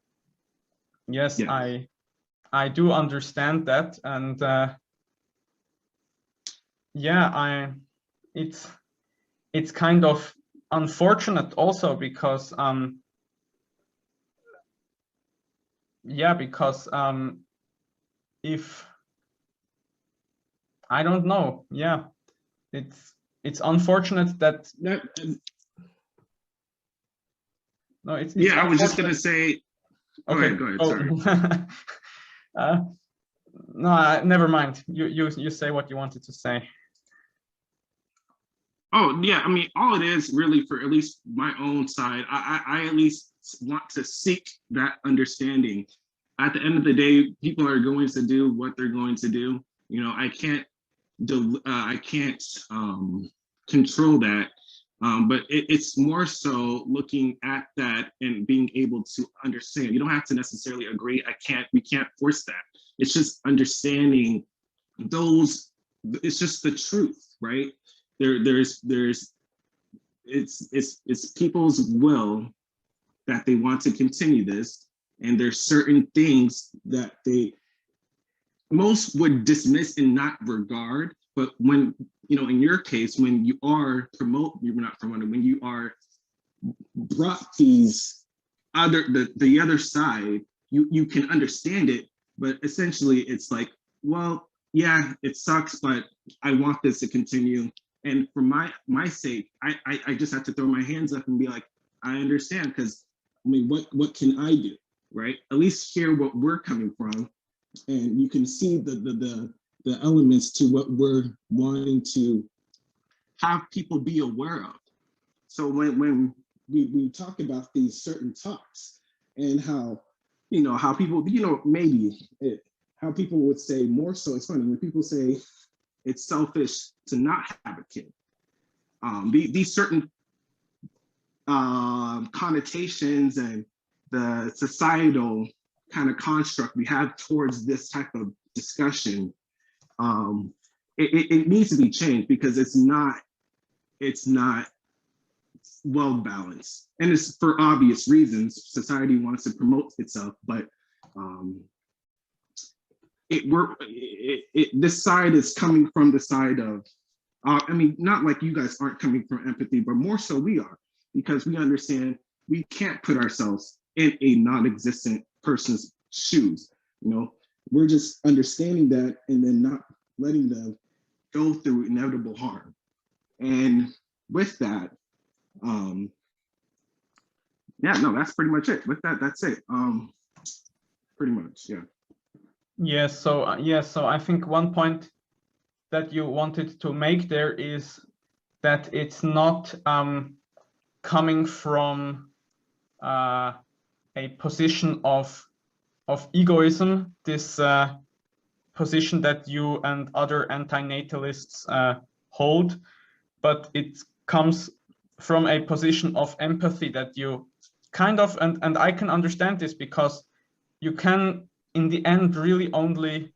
yes, yeah. I do understand that, and yeah, it's kind of unfortunate also because if I don't know, yeah, it's unfortunate that no, it's yeah, I was just gonna say. Okay, go ahead. Sorry. No, never mind. You say what you wanted to say. Oh yeah, I mean, all it is really, for at least my own side, I at least want to seek that understanding. At the end of the day, people are going to do what they're going to do. You know, I can't control that. But it's more so looking at that and being able to understand. You don't have to necessarily agree. We can't force that. It's just understanding those. It's just the truth, right? It's people's will that they want to continue this, And there's certain things that most would dismiss and not regard, but when, in your case, when you are when you are brought these the other side, you can understand it, but essentially it's like, well, yeah, it sucks, but I want this to continue. And for my sake, I just have to throw my hands up and be like, I understand, because I mean, what can I do, right? At least hear what we're coming from, and you can see the elements to what we're wanting to have people be aware of. So when we talk about these certain talks and how, how people, how people would say more so, it's funny when people say it's selfish to not have a kid. These certain connotations and the societal kind of construct we have towards this type of discussion, it needs to be changed, because it's not well balanced, and it's for obvious reasons. Society wants to promote itself, but this side is coming from the side of, I mean, not like you guys aren't coming from empathy, but more so we are, because we understand we can't put ourselves in a non-existent person's shoes. We're just understanding that and then not letting them go through inevitable harm. And with that, yeah, no, that's pretty much it. With that, that's it. Pretty much, yeah. Yes. So I think one point that you wanted to make there is that it's not coming from a position of egoism, this position that you and other antinatalists hold, but it comes from a position of empathy that you kind of, and I can understand this, because you can in the end really only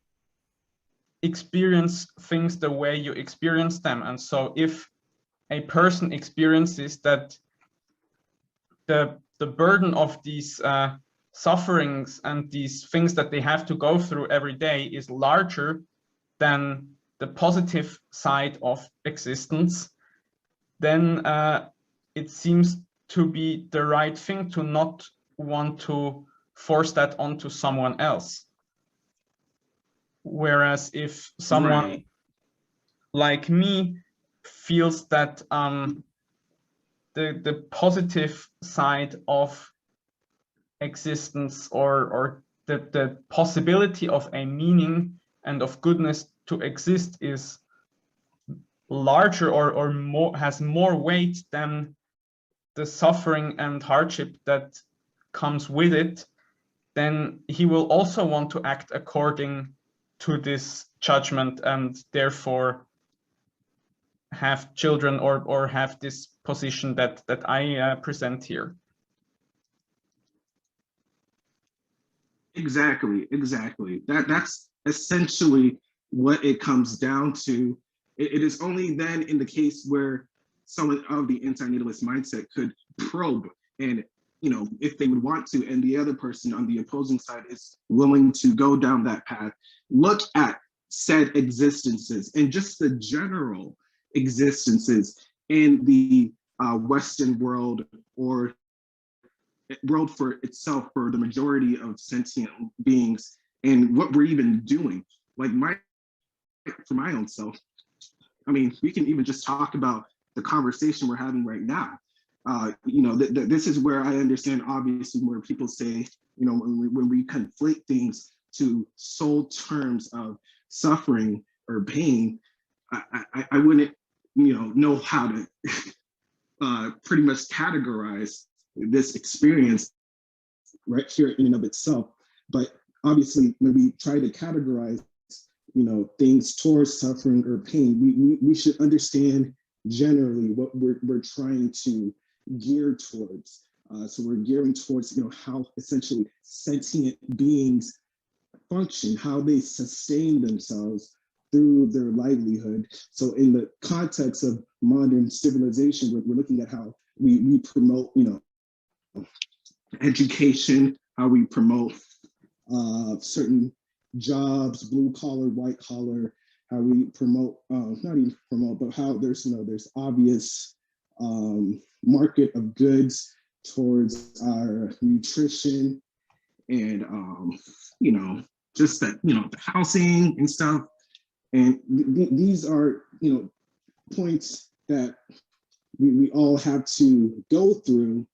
experience things the way you experience them. And so if a person experiences that the burden of these sufferings and these things that they have to go through every day is larger than the positive side of existence, then it seems to be the right thing to not want to force that onto someone else. Whereas if someone like me feels that the positive side of existence, or the possibility of a meaning and of goodness to exist is larger or more, has more weight than the suffering and hardship that comes with it, then he will also want to act according to this judgment, and therefore have children or have this position that I present here. Exactly. That's essentially what it comes down to. It is only then in the case where someone of the antinatalist mindset could probe, and if they would want to, and the other person on the opposing side is willing to go down that path, look at said existences and just the general existences in the Western world, or world for itself, for the majority of sentient beings, and what we're even doing. Like for my own self, I mean, we can even just talk about the conversation we're having right now. This is where I understand, obviously, where people say, when we conflate things to sole terms of suffering or pain, I wouldn't, know how to pretty much categorize this experience right here in and of itself. But obviously, when we try to categorize, things towards suffering or pain, we should understand generally what we're trying to gear towards. So we're gearing towards, how essentially sentient beings function, how they sustain themselves through their livelihood. So in the context of modern civilization, we're looking at how we promote, education, how we promote certain jobs, blue collar, white collar, how we promote, not even promote, but how there's, there's obvious market of goods towards our nutrition and, just that, the housing and stuff. And these are, points that we all have to go through.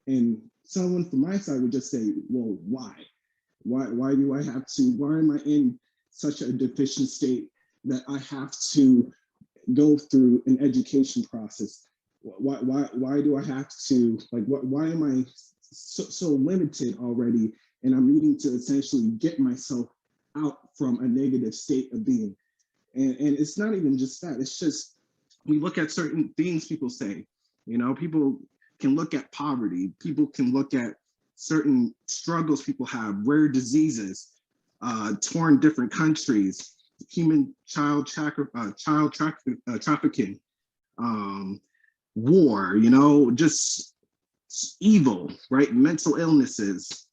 And someone from my side would just say, well, why? Why do I have to, why am I in such a deficient state that I have to go through an education process? Why do I have to, why am I so limited already? And I'm needing to essentially get myself out from a negative state of being. And it's not even just that, it's just, we look at certain things people say, people can look at poverty, people can look at certain struggles people have, rare diseases, torn different countries, human child trafficking, war, just evil, right? Mental illnesses,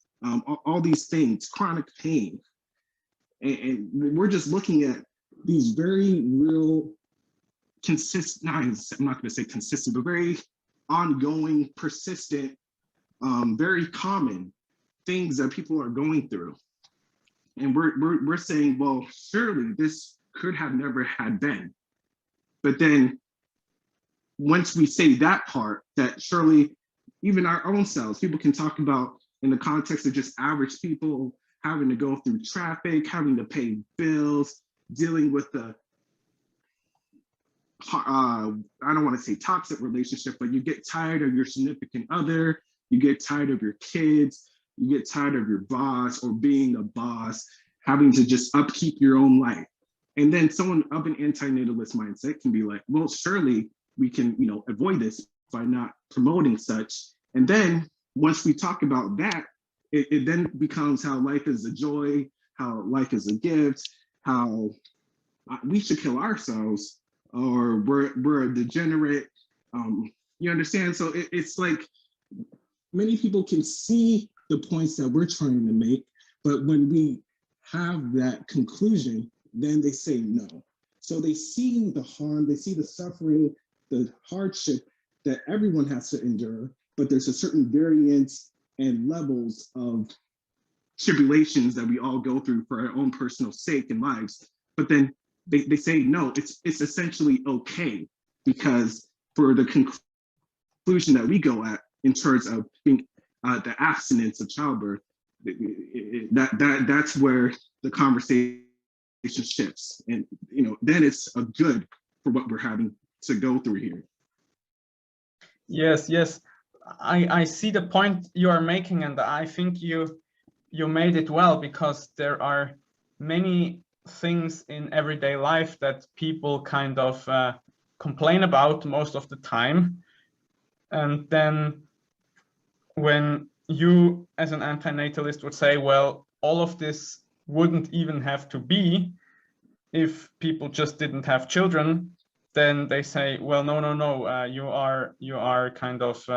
all these things, chronic pain. And we're just looking at these very real, I'm not going to say consistent, but very ongoing, persistent, very common things that people are going through. And we're saying, well, surely this could have never had been. But then once we say that part, that surely even our own selves, people can talk about in the context of just average people having to go through traffic, having to pay bills, dealing with the, I don't want to say toxic relationship, but you get tired of your significant other, you get tired of your kids, you get tired of your boss or being a boss, having to just upkeep your own life. And then someone of an antinatalist mindset can be like, well, surely we can, avoid this by not promoting such. And then once we talk about that, it then becomes how life is a joy, how life is a gift, how we should kill ourselves, or we're a degenerate. You understand? So it's like many people can see the points that we're trying to make, but when we have that conclusion, then they say no. So they see the harm, they see the suffering, the hardship that everyone has to endure, but there's a certain variance and levels of tribulations that we all go through for our own personal sake and lives. But then they say, no, it's essentially okay, because for the conclusion that we go at in terms of being the abstinence of childbirth, that's where the conversation shifts. And then it's a good for what we're having to go through here. Yes. I see the point you are making, and I think you made it well, because there are many things in everyday life that people kind of complain about most of the time. And then when you as an antinatalist would say, well, all of this wouldn't even have to be if people just didn't have children, then they say, well, no, you are kind of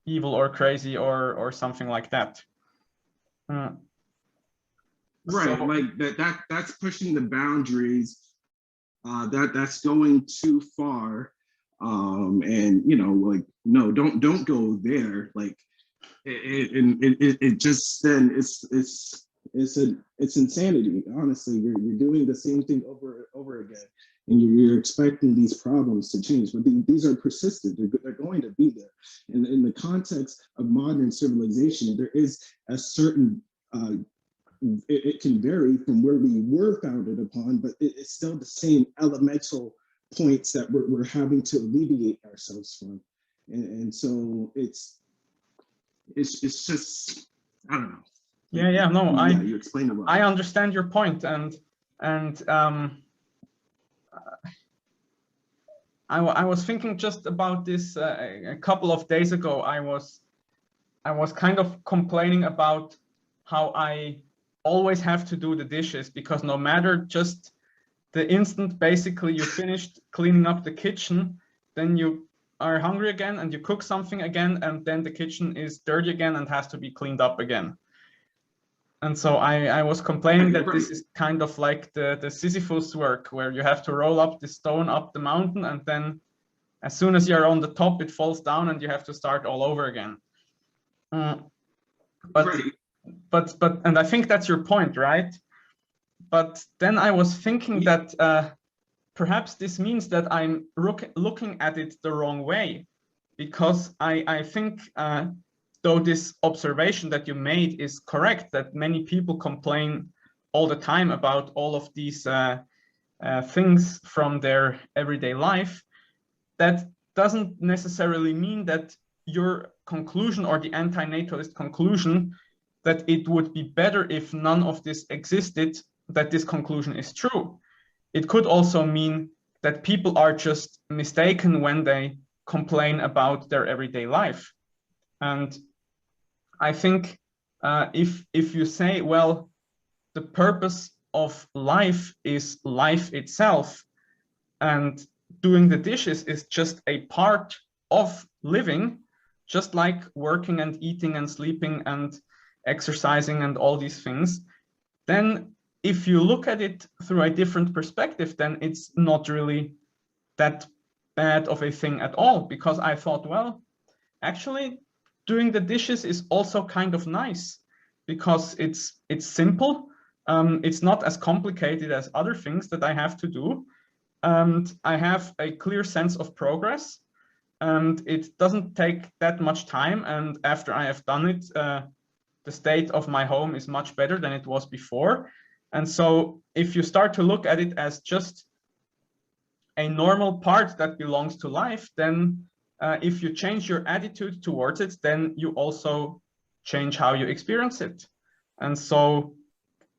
evil or crazy or something like that. Right, so, like that's pushing the boundaries. That's going too far, and like, no, don't go there. Like it just then it's insanity. Honestly, you're doing the same thing over again, and you're expecting these problems to change, but these are persistent. They're going to be there. And in the context of modern civilization, there is a certain it can vary from where we were founded upon, but it's still the same elemental points that we're having to alleviate ourselves from. And so it's just, I don't know. Yeah, no, you explained it well. I understand your point, and I was thinking just about this a couple of days ago. I was kind of complaining about how I always have to do the dishes, because no matter just the instant basically you finished cleaning up the kitchen, then you are hungry again and you cook something again, and then the kitchen is dirty again and has to be cleaned up again. And so I was complaining that this is kind of like the Sisyphus work, where you have to roll up the stone up the mountain, and then as soon as you're on the top, it falls down and you have to start all over again. And I think that's your point, right? But then I was thinking that perhaps this means that I'm looking at it the wrong way, because I think though this observation that you made is correct, that many people complain all the time about all of these things from their everyday life, that doesn't necessarily mean that your conclusion, or the antinatalist conclusion, that it would be better if none of this existed, that this conclusion is true. It could also mean that people are just mistaken when they complain about their everyday life. And I think if you say, well, the purpose of life is life itself, and doing the dishes is just a part of living, just like working and eating and sleeping and exercising and all these things, then if you look at it through a different perspective, then it's not really that bad of a thing at all. Because I thought, well, actually doing the dishes is also kind of nice, because it's simple. It's not as complicated as other things that I have to do. And I have a clear sense of progress, and it doesn't take that much time. And after I have done it, the state of my home is much better than it was before. And so if you start to look at it as just a normal part that belongs to life, then if you change your attitude towards it, then you also change how you experience it. And so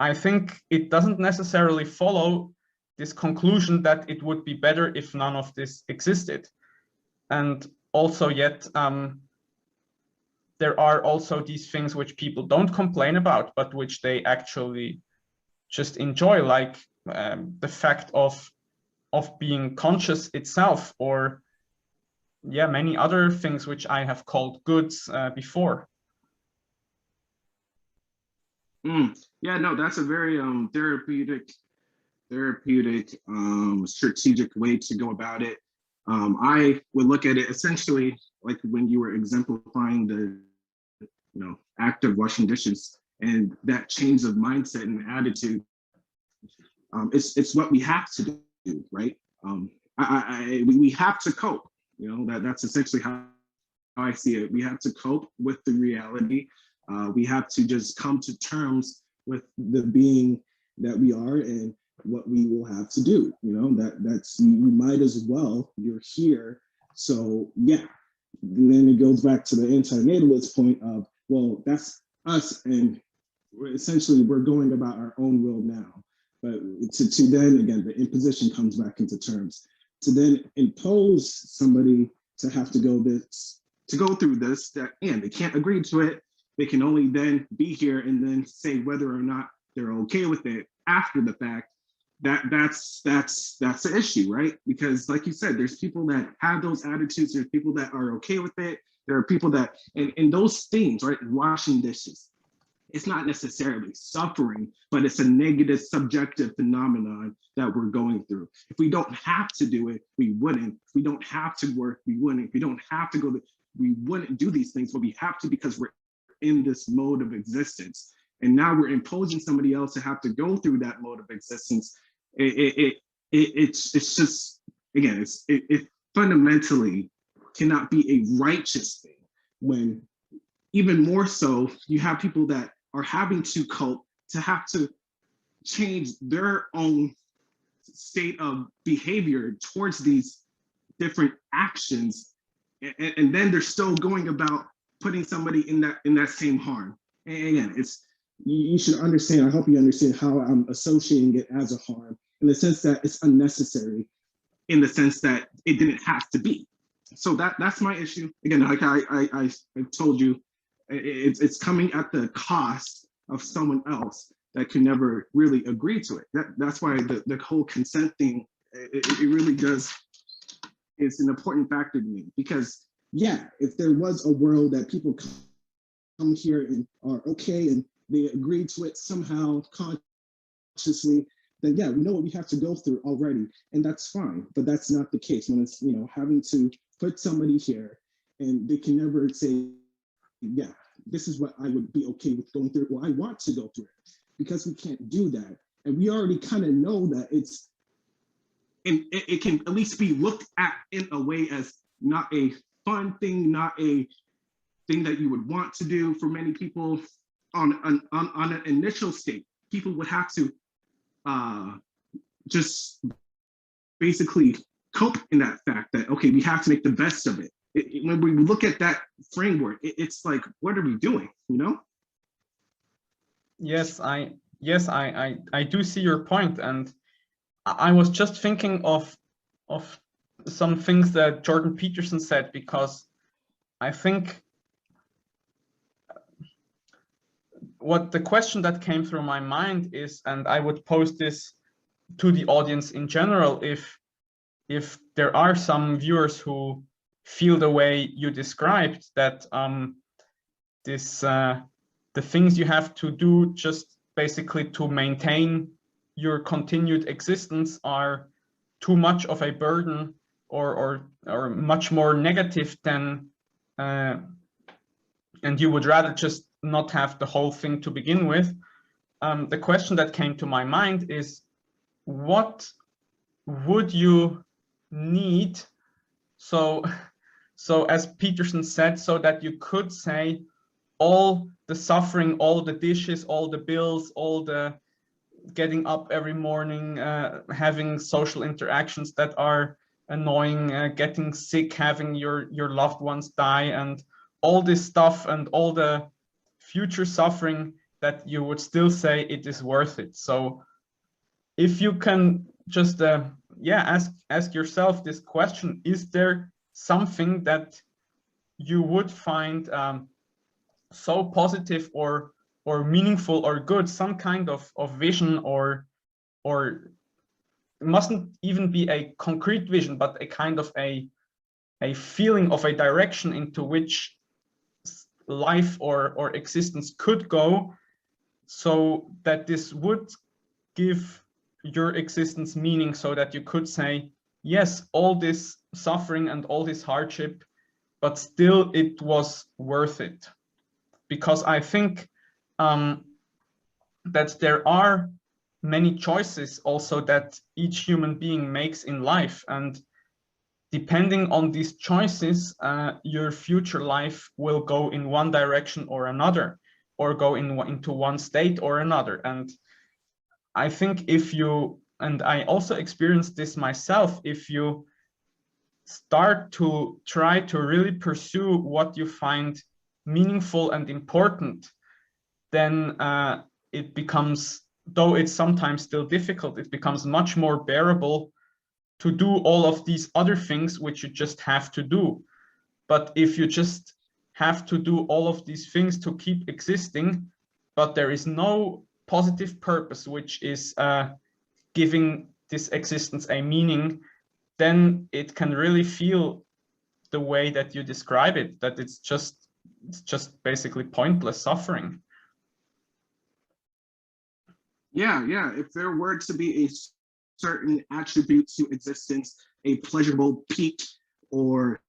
I think it doesn't necessarily follow this conclusion that it would be better if none of this existed. And also yet, there are also these things which people don't complain about, but which they actually just enjoy, like the fact of being conscious itself, or yeah, many other things which I have called goods before. Yeah, no, that's a very therapeutic, strategic way to go about it. I would look at it essentially like when you were exemplifying the, act of washing dishes, and that change of mindset and attitude. It's what we have to do, right? We have to cope. That's essentially how I see it. We have to cope with the reality. We have to just come to terms with the being that we are and what we will have to do. That's you might as well. You're here, so yeah. And then it goes back to the antinatalist point of, well, that's us, and we're going about our own will now. But to then again, the imposition comes back into terms. To then impose somebody to have to go through this, that, and they can't agree to it. They can only then be here and then say whether or not they're okay with it after the fact. That's the issue, right? Because like you said, there's people that have those attitudes, there's people that are okay with it, there are people that, and those things, right? Washing dishes, it's not necessarily suffering, but it's a negative subjective phenomenon that we're going through. If we don't have to do it, we wouldn't. If we don't have to work, we wouldn't. If we don't have to go, we wouldn't do these things, but we have to because we're in this mode of existence. And now we're imposing somebody else to have to go through that mode of existence. It's just, again, it fundamentally cannot be a righteous thing, when even more so, you have people that are having to cope, to have to change their own state of behavior towards these different actions, and then they're still going about putting somebody in that same harm. And again, you should understand, I hope you understand how I'm associating it as a harm, in the sense that it's unnecessary, in the sense that it didn't have to be. So that's my issue. Again, like I told you, it's coming at the cost of someone else that can never really agree to it. That's why the whole consent thing, it really does is an important factor to me, because yeah, if there was a world that people come here and are okay and they agree to it somehow consciously, then yeah, we know what we have to go through already, and that's fine. But that's not the case when it's, you know, having to put somebody here and they can never say, yeah, this is what I would be okay with going through, or I want to go through it, because we can't do that. And we already kind of know that it's, and it can at least be looked at in a way as not a fun thing, not a thing that you would want to do for many people. On an initial state, people would have to just basically cope in that fact that, okay, we have to make the best of it. When we look at that framework, it's like, what are we doing, you know? Yes, I do see your point, and I was just thinking of some things that Jordan Peterson said, because I think what the question that came through my mind is, and I would pose this to the audience in general, if there are some viewers who feel the way you described, that the things you have to do just basically to maintain your continued existence are too much of a burden, or much more negative than, and you would rather just not have the whole thing to begin with. The question that came to my mind is, what would you need, so as Peterson said, so that you could say all the suffering, all the dishes, all the bills, all the getting up every morning, having social interactions that are annoying, getting sick, having your loved ones die, and all this stuff, and all the future suffering, that you would still say it is worth it. So if you can just ask yourself this question, is there something that you would find so positive or meaningful or good, some kind of vision, or it mustn't even be a concrete vision, but a kind of a feeling of a direction into which life or existence could go, so that this would give your existence meaning, so that you could say, yes, all this suffering and all this hardship, but still it was worth it. Because I think that there are many choices also that each human being makes in life, and depending on these choices, your future life will go in one direction or another, or go into one state or another. And I think if you, and I also experienced this myself, if you start to try to really pursue what you find meaningful and important, then it becomes, though it's sometimes still difficult, it becomes much more bearable to do all of these other things which you just have to do. But if you just have to do all of these things to keep existing, but there is no positive purpose which is giving this existence a meaning, then it can really feel the way that you describe it, that it's just basically pointless suffering. Yeah. If there were to be a certain attribute to existence, a pleasurable peak, or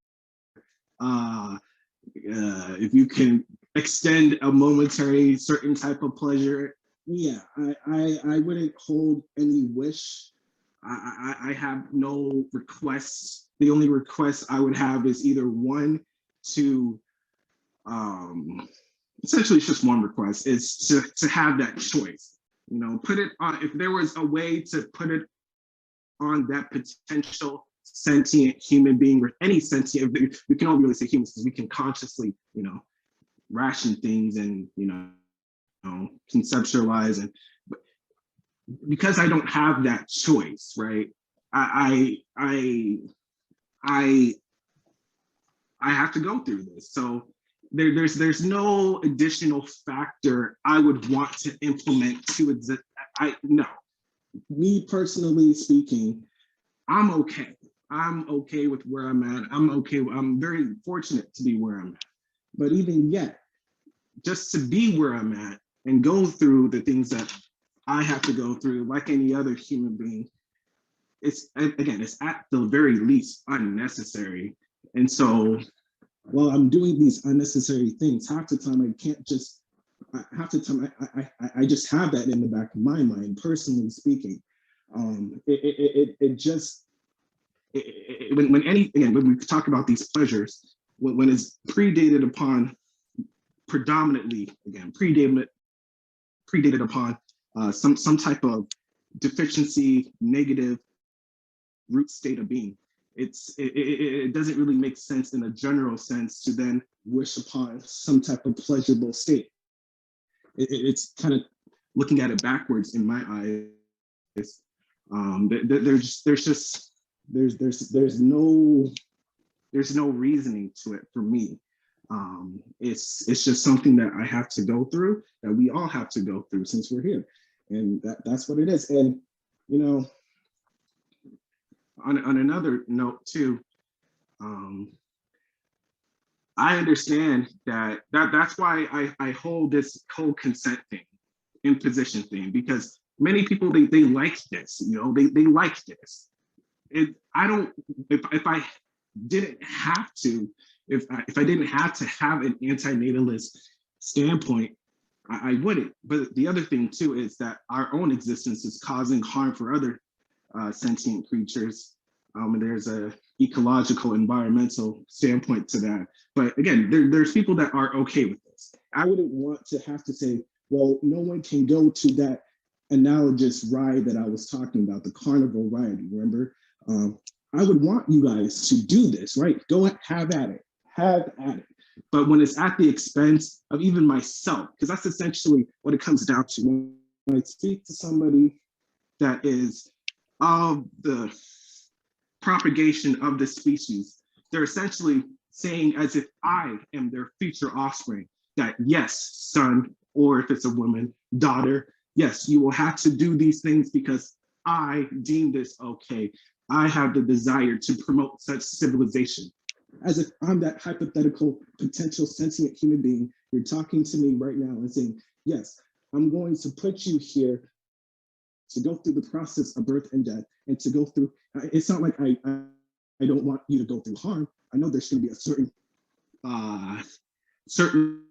if you can extend a momentary certain type of pleasure, yeah, I wouldn't hold any wish. I have no requests. The only request I would have is either one, to essentially it's just one request, is to have that choice. You know, put it on, if there was a way to put it on that potential sentient human being, or any sentient, we can only really say humans because we can consciously, you know, ration things and, you know, conceptualize, and because I don't have that choice, right? I have to go through this. So there's no additional factor I would want to implement to exist. No, me personally speaking, I'm okay. I'm okay with where I'm at. I'm very fortunate to be where I'm at. But even yet, just to be where I'm at and go through the things that I have to go through, like any other human being, it's at the very least unnecessary. And so while I'm doing these unnecessary things, half the time I just have that in the back of my mind, personally speaking. When we talk about these pleasures, when it's predated upon predated upon some type of deficiency, negative root state of being, it doesn't really make sense in a general sense to then wish upon some type of pleasurable state. It's kind of looking at it backwards in my eyes. There's no reasoning to it for me. It's just something that I have to go through, that we all have to go through since we're here, and that's what it is. And you know, on another note too, I understand that's why I hold this whole consent thing, imposition thing, because many people they like this, you know, they like this. I don't, if I didn't have to, if I didn't have to have an antinatalist standpoint, I wouldn't. But the other thing too is that our own existence is causing harm for other sentient creatures. And there's a ecological, environmental standpoint to that. But again, there's people that are okay with this. I wouldn't want to have to say, well, no one can go to that analogous ride that I was talking about, the carnival ride, remember? I would want you guys to do this, right? Go have at it. But when it's at the expense of even myself, because that's essentially what it comes down to. When I speak to somebody that is of the propagation of the species, they're essentially saying, as if I am their future offspring, that yes, son, or if it's a woman, daughter, yes, you will have to do these things because I deem this okay. I have the desire to promote such civilization. As if I'm that hypothetical potential sentient human being. You're talking to me right now and saying, yes, I'm going to put you here to go through the process of birth and death, and to go through, it's not like I don't want you to go through harm. I know there's going to be a certain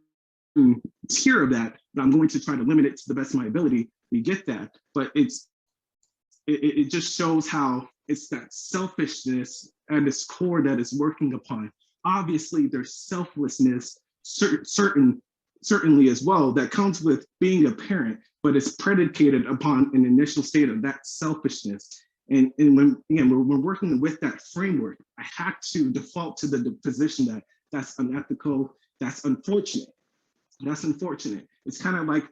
tier of that, but I'm going to try to limit it to the best of my ability. We get that, but it just shows how it's that selfishness at its core that is working upon. Obviously, there's selflessness, certainly as well, that comes with being a parent, but it's predicated upon an initial state of that selfishness. And when we're working with that framework, I have to default to the position that that's unethical, that's unfortunate. That's unfortunate. It's kind of like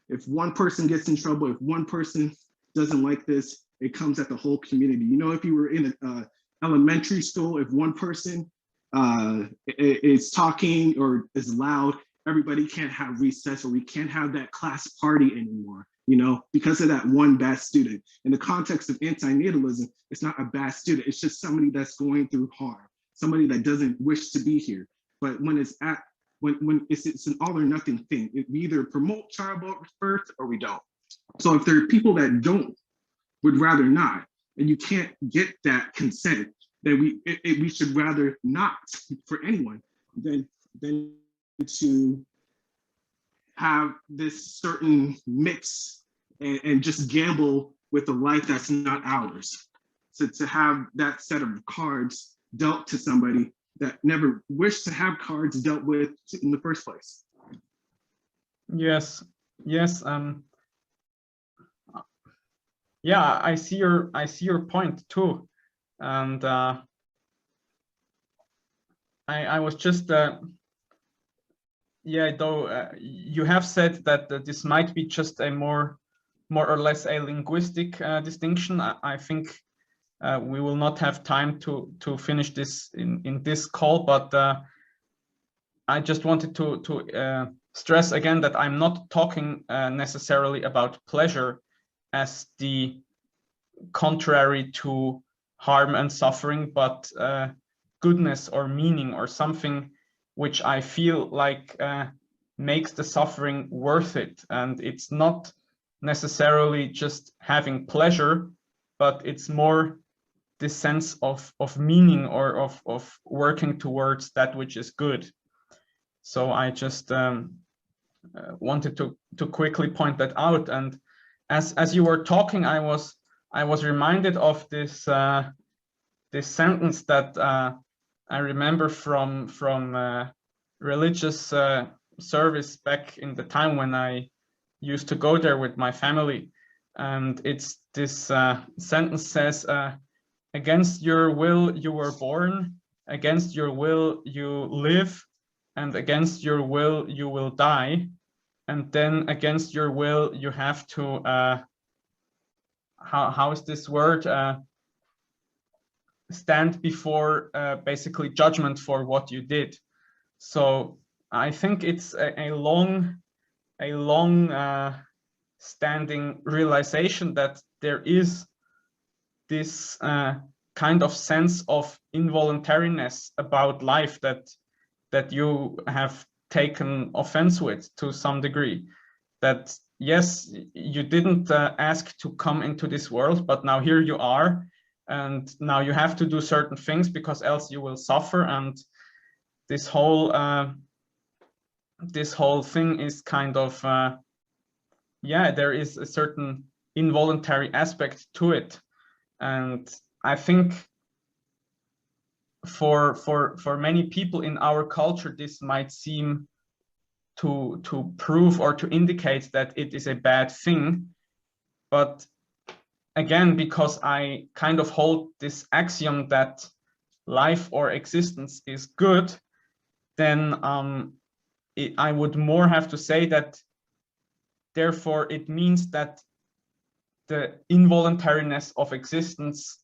if one person gets in trouble, if one person doesn't like this, it comes at the whole community. You know, if you were in an elementary school, if one person is talking or is loud, everybody can't have recess, or we can't have that class party anymore, you know, because of that one bad student. In the context of antinatalism, it's not a bad student, it's just somebody that's going through harm, somebody that doesn't wish to be here. But when it's an all or nothing thing, we either promote childbirth or we don't. So if there are people that would rather not, and you can't get that consent, then we should rather not for anyone than to have this certain mix and just gamble with a life that's not ours. So to have that set of cards dealt to somebody that never wished to have cards dealt with in the first place. Yes. Yeah, I see your point too, and I was just you have said that this might be just a more or less a linguistic distinction. I think we will not have time to finish this in this call, but I just wanted to stress again that I'm not talking necessarily about pleasure as the contrary to harm and suffering, but goodness or meaning or something which I feel like makes the suffering worth it. And it's not necessarily just having pleasure, but it's more this sense of meaning or of working towards that which is good. So I just wanted to quickly point that out. And as you were talking, I was reminded of this this sentence that I remember from religious service back in the time when I used to go there with my family. And it's this sentence says, against your will you were born, against your will you live, and against your will you will die. And then against your will you have to, how is this word? Stand before basically judgment for what you did. So I think it's a long standing realization that there is this kind of sense of involuntariness about life that you have taken offense with to some degree. That yes, you didn't ask to come into this world, but now here you are, and now you have to do certain things because else you will suffer. And this whole thing is kind of yeah, there is a certain involuntary aspect to it. And I think for many people in our culture, this might seem to prove or to indicate that it is a bad thing. But again, because I kind of hold this axiom that life or existence is good, then I would more have to say that therefore it means that the involuntariness of existence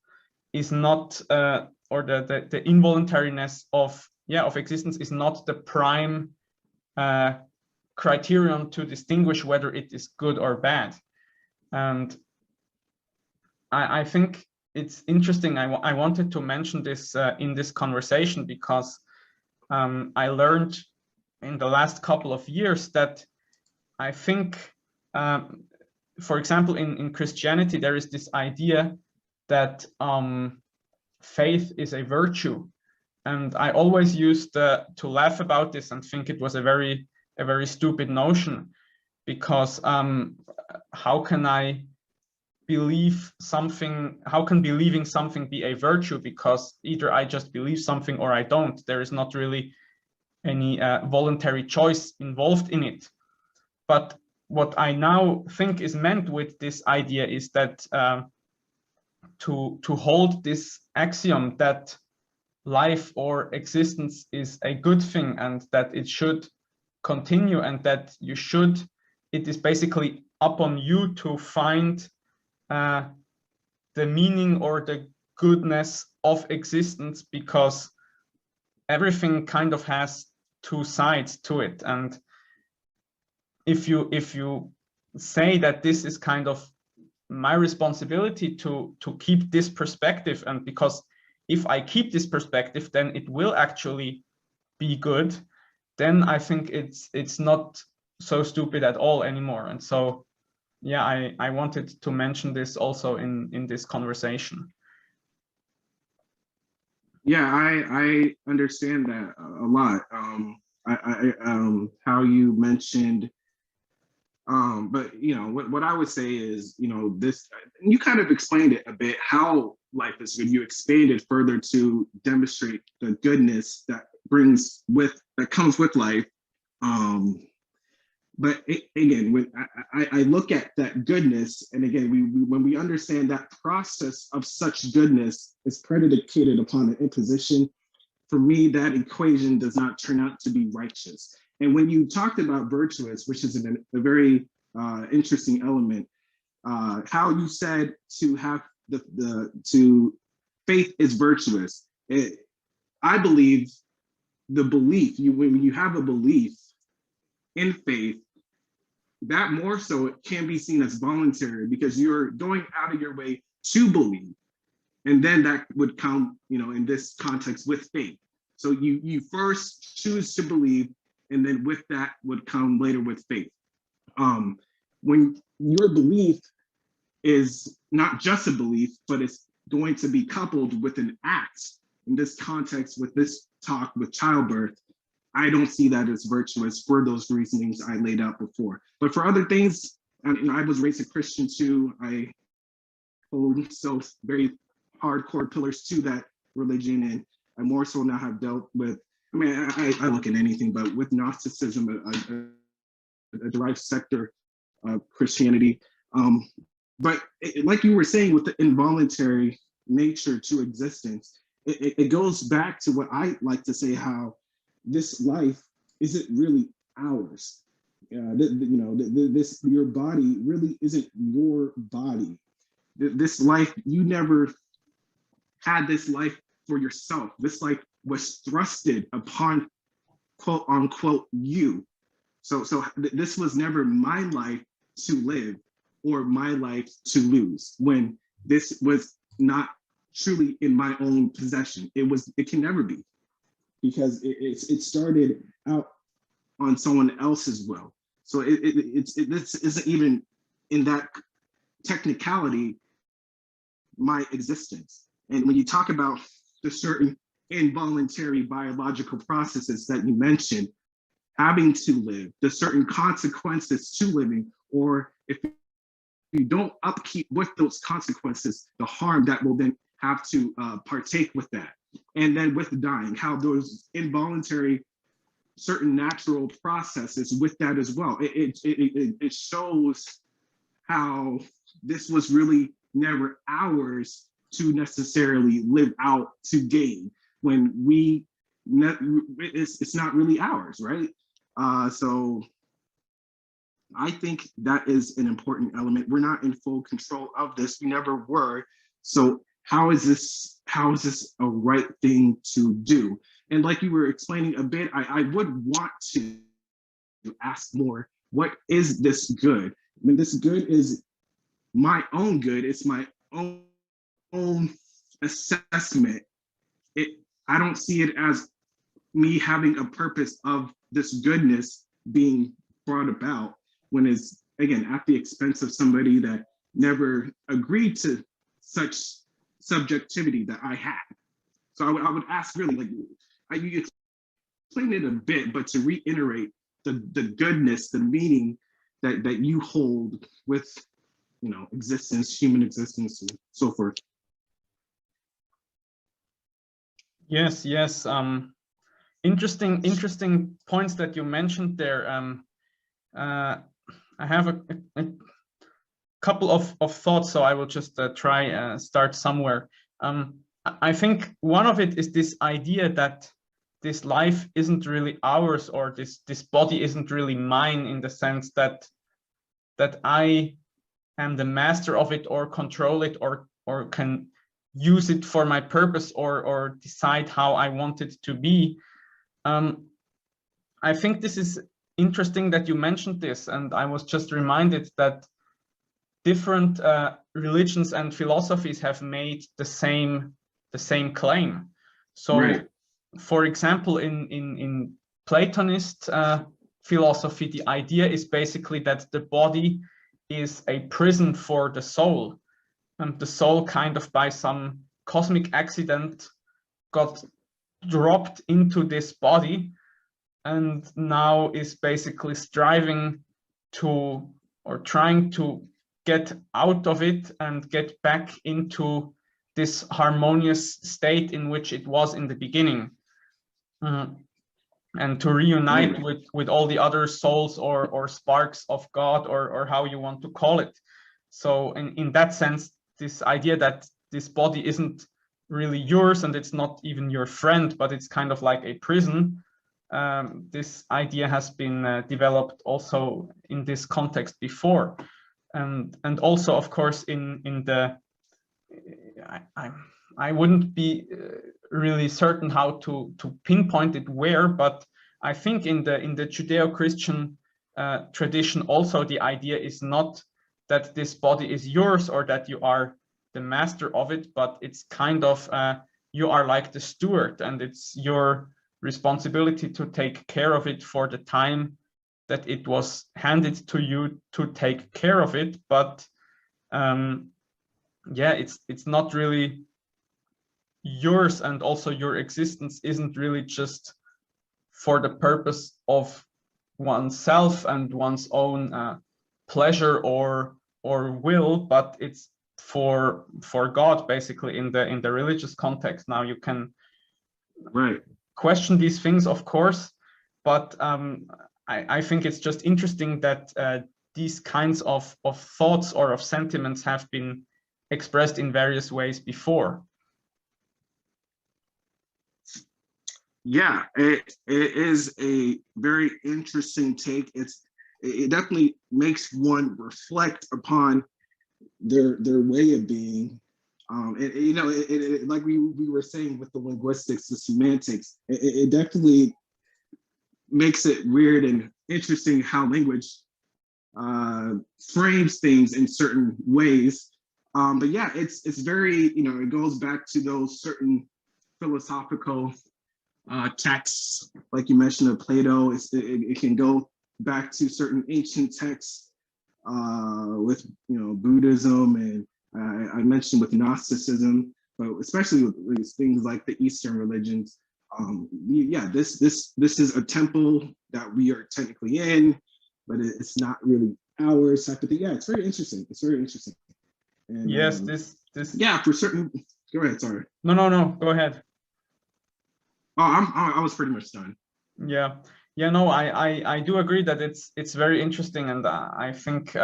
is not, or the involuntariness of existence is not the prime criterion to distinguish whether it is good or bad. And I think it's interesting. I wanted to mention this in this conversation because I learned in the last couple of years that I think, for example, in Christianity, there is this idea that faith is a virtue. And I always used to laugh about this and think it was a very stupid notion, because how can I believe something? How can believing something be a virtue? Because either I just believe something or I don't. There is not really any voluntary choice involved in it. But what I now think is meant with this idea is that to hold this axiom that life or existence is a good thing and that it should continue, and that you should, it is basically up on you to find the meaning or the goodness of existence, because everything kind of has two sides to it. And if you say that this is kind of my responsibility to keep this perspective, and because if I keep this perspective, then it will actually be good, then I think it's not so stupid at all anymore. And so, yeah, I wanted to mention this also in this conversation. Yeah, I understand that a lot. How you mentioned, but what I would say is, this, you kind of explained it a bit, how life is good. You expanded further to demonstrate the goodness that comes with life. But again, when I look at that goodness, and again, when we understand that process of such goodness is predicated upon an imposition, for me, that equation does not turn out to be righteous. And when you talked about virtuous, which is a very interesting element, how you said to have faith is virtuous. I believe the belief, when you have a belief in faith, that more so it can be seen as voluntary, because you're going out of your way to believe. And then that would come, in this context with faith. So you first choose to believe, and then with that would come later with faith. When your belief is not just a belief, but it's going to be coupled with an act, in this context, with this talk with childbirth, I don't see that as virtuous for those reasonings I laid out before. But for other things, I was raised a Christian too. I hold so very hardcore pillars to that religion, and I more so now have dealt with, I look at anything, but with Gnosticism, a derived sector of Christianity. But like you were saying, with the involuntary nature to existence, it goes back to what I like to say, how this life isn't really ours. Your body really isn't your body. This life, you never had this life for yourself. This life was thrusted upon, quote unquote, you. So this was never my life to live or my life to lose, when this was not truly in my own possession. It can never be, because it started out on someone else's will. So this isn't even, in that technicality, my existence. And when you talk about the certain involuntary biological processes that you mentioned, having to live, the certain consequences to living, or if you don't upkeep with those consequences, the harm that will then have to partake with that. And then with dying, how those involuntary, certain natural processes with that as well. It shows how this was really never ours to necessarily live out to gain, when it's not really ours, right? So I think that is an important element. We're not in full control of this. We never were. So how is this a right thing to do? And like you were explaining a bit, I would want to ask more, what is this good? I mean, this good is my own good. It's my own assessment. I don't see it as me having a purpose of this goodness being brought about, when it's, again, at the expense of somebody that never agreed to such subjectivity that I had. So I would ask, really, like, you explained it a bit, but to reiterate the goodness, the meaning that you hold with, existence, human existence, and so forth. Yes. Interesting points that you mentioned there. I have a couple of thoughts, so I will just try start somewhere. I think one of it is this idea that this life isn't really ours, or this body isn't really mine, in the sense that I am the master of it, or control it, or can use it for my purpose, or decide how I want it to be. I think this is interesting that you mentioned this, and I was just reminded that different religions and philosophies have made the same claim. So, right. For example, in Platonist philosophy, the idea is basically that the body is a prison for the soul, and the soul, kind of by some cosmic accident, got dropped into this body, and now is basically striving to, or trying to get out of it and get back into this harmonious state in which it was in the beginning, and to reunite with all the other souls or sparks of God, or how you want to call it. So in that sense, this idea that this body isn't really yours, and it's not even your friend, but it's kind of like a prison. This idea has been developed also in this context before, and also, of course, in the I wouldn't be really certain how to pinpoint it where, but I think in the Judeo-Christian tradition also, the idea is not that this body is yours, or that you are the master of it, but it's kind of you are like the steward, and it's your responsibility to take care of it for the time that it was handed to you to take care of it. But yeah, it's not really yours, and also your existence isn't really just for the purpose of oneself and one's own pleasure or will, but it's for God, basically, in the religious context. Now you can question these things, of course, but I think it's just interesting that these kinds of thoughts or of sentiments have been expressed in various ways before. Yeah, it is a very interesting take. It definitely makes one reflect upon their way of being. You know, like we were saying with the linguistics, the semantics, it definitely makes it weird and interesting how language frames things in certain ways. But yeah, it's very, you know, it goes back to those certain philosophical texts, like you mentioned, of Plato. It can go back to certain ancient texts with, you know, Buddhism, and I mentioned with Gnosticism, but especially with these things like the Eastern religions. Yeah, this is a temple that we are technically in, but it's not really ours type of thing. Yeah, it's very interesting. It's very interesting. And, yes, this yeah, for certain. Go ahead. Sorry. No. Go ahead. Oh, I was pretty much done. Yeah. No, I do agree that it's very interesting, and I think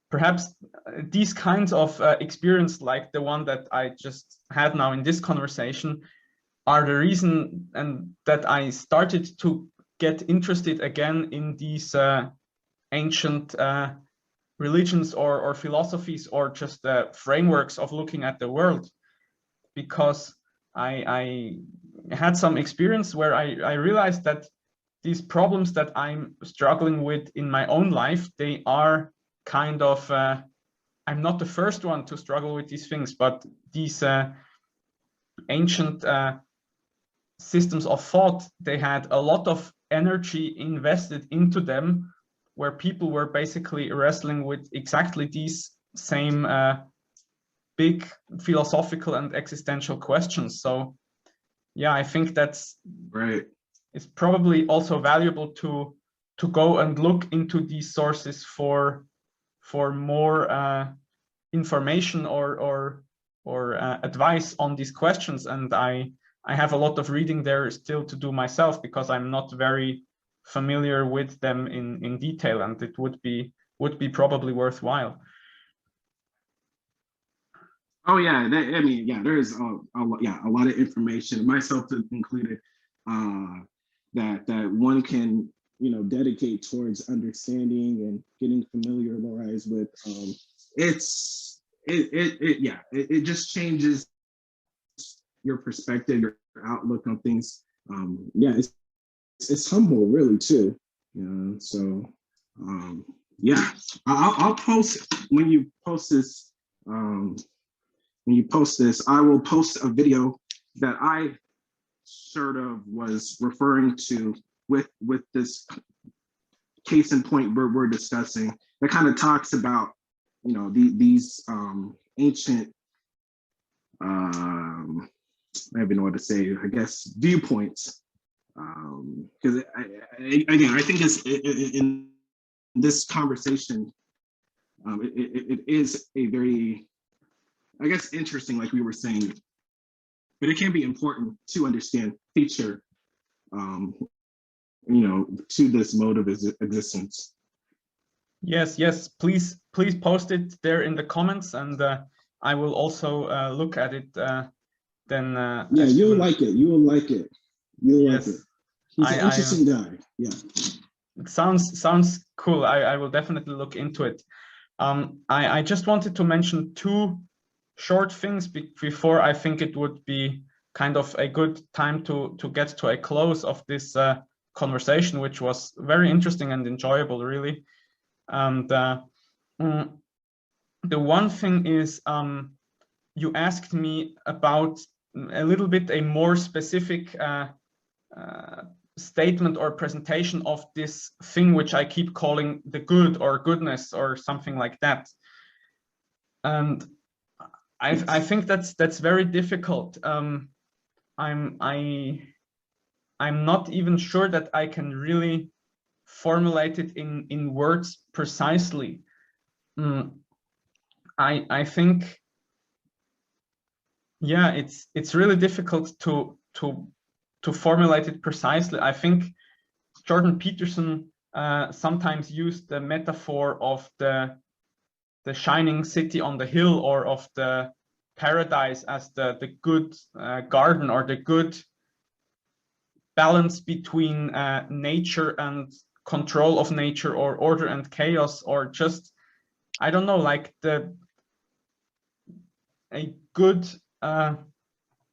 perhaps these kinds of experience, like the one that I just had now in this conversation, are the reason and that I started to get interested again in these ancient religions or philosophies, or just frameworks of looking at the world, because I had some experience where I realized that these problems that I'm struggling with in my own life, they are kind of, I'm not the first one to struggle with these things, but these ancient systems of thought, they had a lot of energy invested into them, where people were basically wrestling with exactly these same big philosophical and existential questions. So yeah, I think that's right. It's probably also valuable to go and look into these sources for more information or advice on these questions. And I have a lot of reading there still to do myself, because I'm not very familiar with them in detail, and it would be probably worthwhile. Oh yeah, I mean, yeah, there's a lot of information, myself included, that one can, you know, dedicate towards understanding and getting familiarized with. It just changes your perspective, your outlook on things. Yeah, it's humble, really, too. You know, so yeah, I'll post when you post this. I will post a video that I sort of was referring to with this case in point we're discussing, that kind of talks about, you know, these ancient, I don't even know what to say, I guess, viewpoints. Because again, I think it's in this conversation, it is a very, I guess, interesting, like we were saying, but it can be important to understand feature, you know, to this mode of existence. Yes, please post it there in the comments, and I will also look at it then. Yeah, you'll like it. You will like it. You'll like it. He's an interesting guy. Yeah. It sounds cool. I will definitely look into it. I just wanted to mention two short things before I think it would be kind of a good time to get to a close of this conversation, which was very interesting and enjoyable, really. And the one thing is you asked me about a little bit a more specific statement or presentation of this thing which I keep calling the good or goodness or something like that. And I think that's very difficult. I'm not even sure that I can really formulate it in words precisely. I think, yeah, it's really difficult to formulate it precisely. I think Jordan Peterson sometimes used the metaphor of the shining city on the hill, or of the paradise as the good garden, or the good balance between nature and control of nature, or order and chaos, or just, I don't know, like a good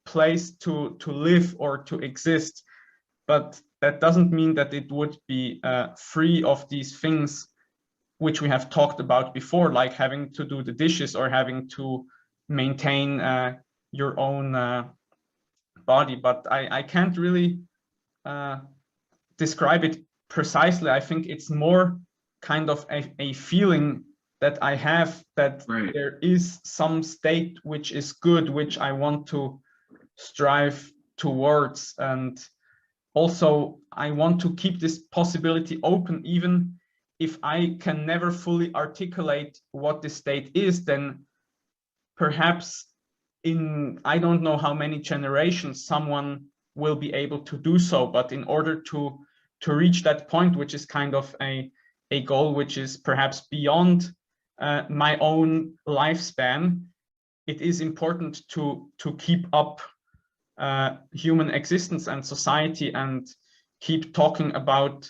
place to live or to exist. But that doesn't mean that it would be free of these things which we have talked about before, like having to do the dishes or having to maintain your own body. But I can't really describe it precisely. I think it's more kind of a feeling that I have, that there is some state which is good, which I want to strive towards. And also I want to keep this possibility open, even if I can never fully articulate what the state is. Then perhaps in, I don't know how many generations, someone will be able to do so. But in order to reach that point, which is kind of a goal which is perhaps beyond my own lifespan, it is important to keep up human existence and society, and keep talking about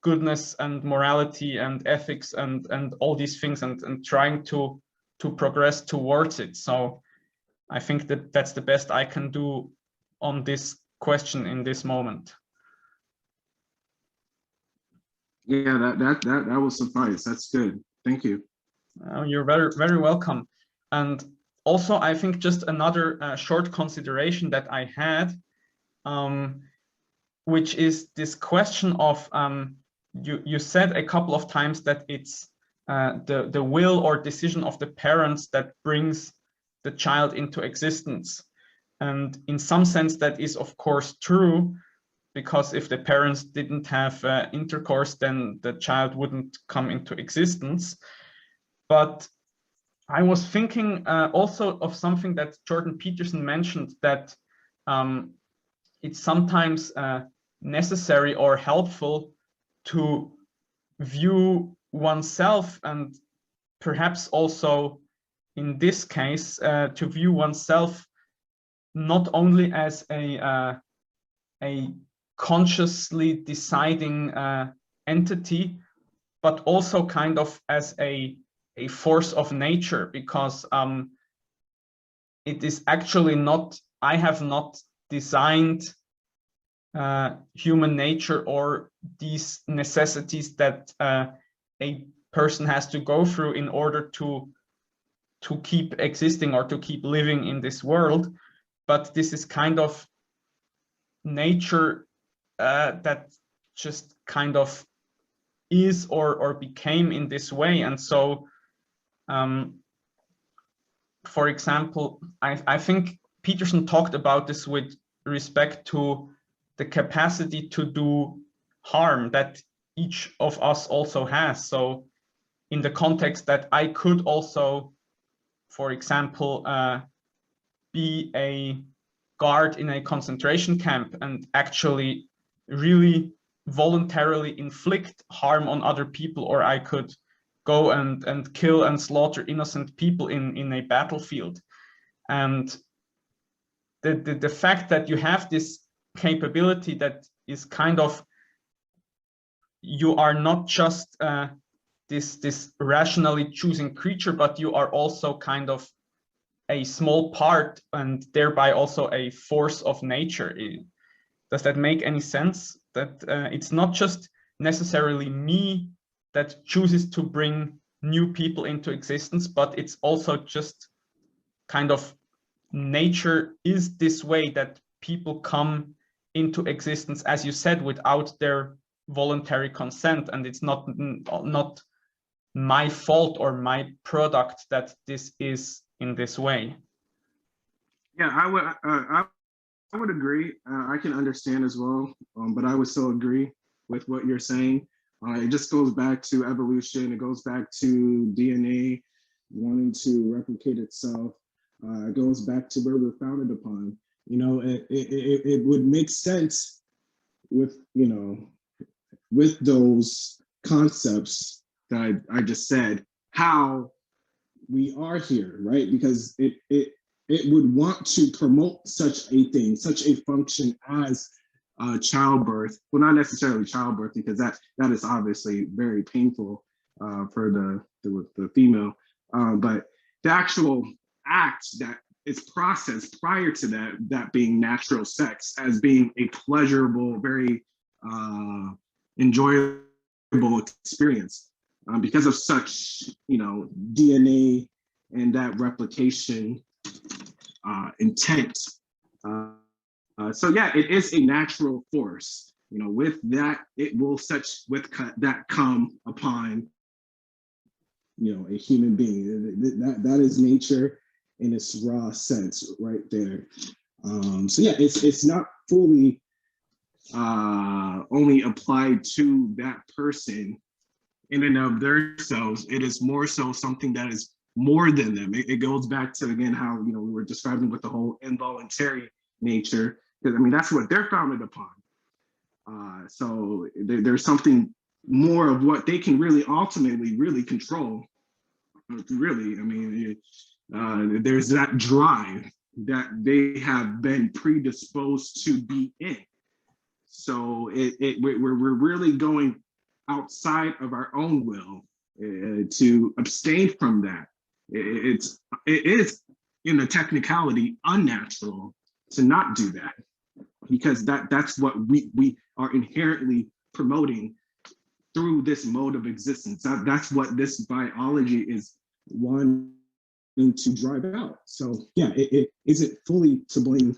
goodness and morality and ethics and all these things, and trying to progress towards it. So I think that that's the best I can do on this question in this moment. Yeah, that will suffice. That's good. Thank you. You're very, very welcome. And also, I think just another short consideration that I had, which is this question of, you said a couple of times that it's the will or decision of the parents that brings the child into existence. And in some sense, that is, of course, true, because if the parents didn't have intercourse, then the child wouldn't come into existence. But I was thinking also of something that Jordan Peterson mentioned, that it's sometimes necessary or helpful to view oneself, and perhaps also in this case to view oneself not only as a consciously deciding entity, but also kind of as a force of nature, because it is actually not, I have not designed human nature or these necessities that a person has to go through in order to keep existing or to keep living in this world. But this is kind of nature that just kind of is or became in this way. And so for example, I think Peterson talked about this with respect to the capacity to do harm that each of us also has. So in the context that I could also, for example, be a guard in a concentration camp and actually really voluntarily inflict harm on other people, or I could go and kill and slaughter innocent people in a battlefield. And the fact that you have this capability that is kind of, you are not just this rationally choosing creature, but you are also kind of a small part and thereby also a force of nature. Does that make any sense? That it's not just necessarily me that chooses to bring new people into existence, but it's also just kind of nature is this way, that people come into existence, as you said, without their voluntary consent, and it's not my fault or my product that this is in this way. Yeah, I would agree. I can understand as well, but I would still agree with what you're saying. It just goes back to evolution. It goes back to DNA wanting to replicate itself. It goes back to where we're founded upon. You know, it would make sense with, you know, with those concepts that I just said, how we are here, right? Because it would want to promote such a thing, such a function as childbirth. Well, not necessarily childbirth, because that is obviously very painful for the female, but the actual act that is processed prior to that being natural sex, as being a pleasurable, very enjoyable experience, because of such, you know, DNA and that replication intent. So yeah, it is a natural force. You know, with that, it will that come upon, you know, a human being. That is nature in its raw sense, right there. So yeah, it's not fully only applied to that person in and of themselves. It is more so something that is more than them. It goes back to, again, how, you know, we were describing with the whole involuntary nature, because I mean, that's what they're founded upon. So there's something more of what they can really ultimately really control. Really, I mean, there's that drive that they have been predisposed to be in. So we're really going outside of our own will to abstain from that. It is, in a technicality, unnatural to not do that, because that's what we are inherently promoting through this mode of existence. That's what this biology is wanting to drive out. So yeah, it isn't fully to blame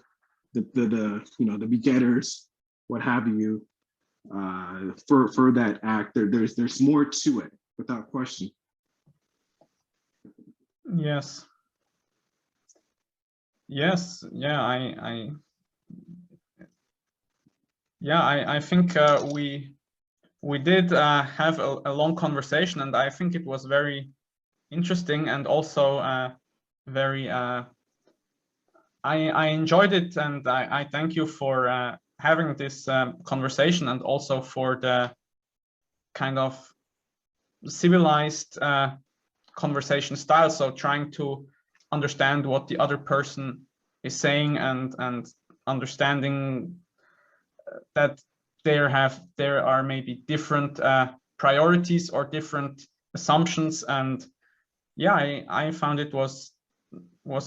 the you know, the begetters, what have you, for that act. There's more to it, without question. Yes. Yes. Yeah. I think we did have a long conversation, and I think it was very interesting, and also very. I enjoyed it, and I thank you for having this conversation, and also for the kind of civilized conversation style. So trying to understand what the other person is saying, and understanding that there are maybe different priorities or different assumptions. And yeah, I found it was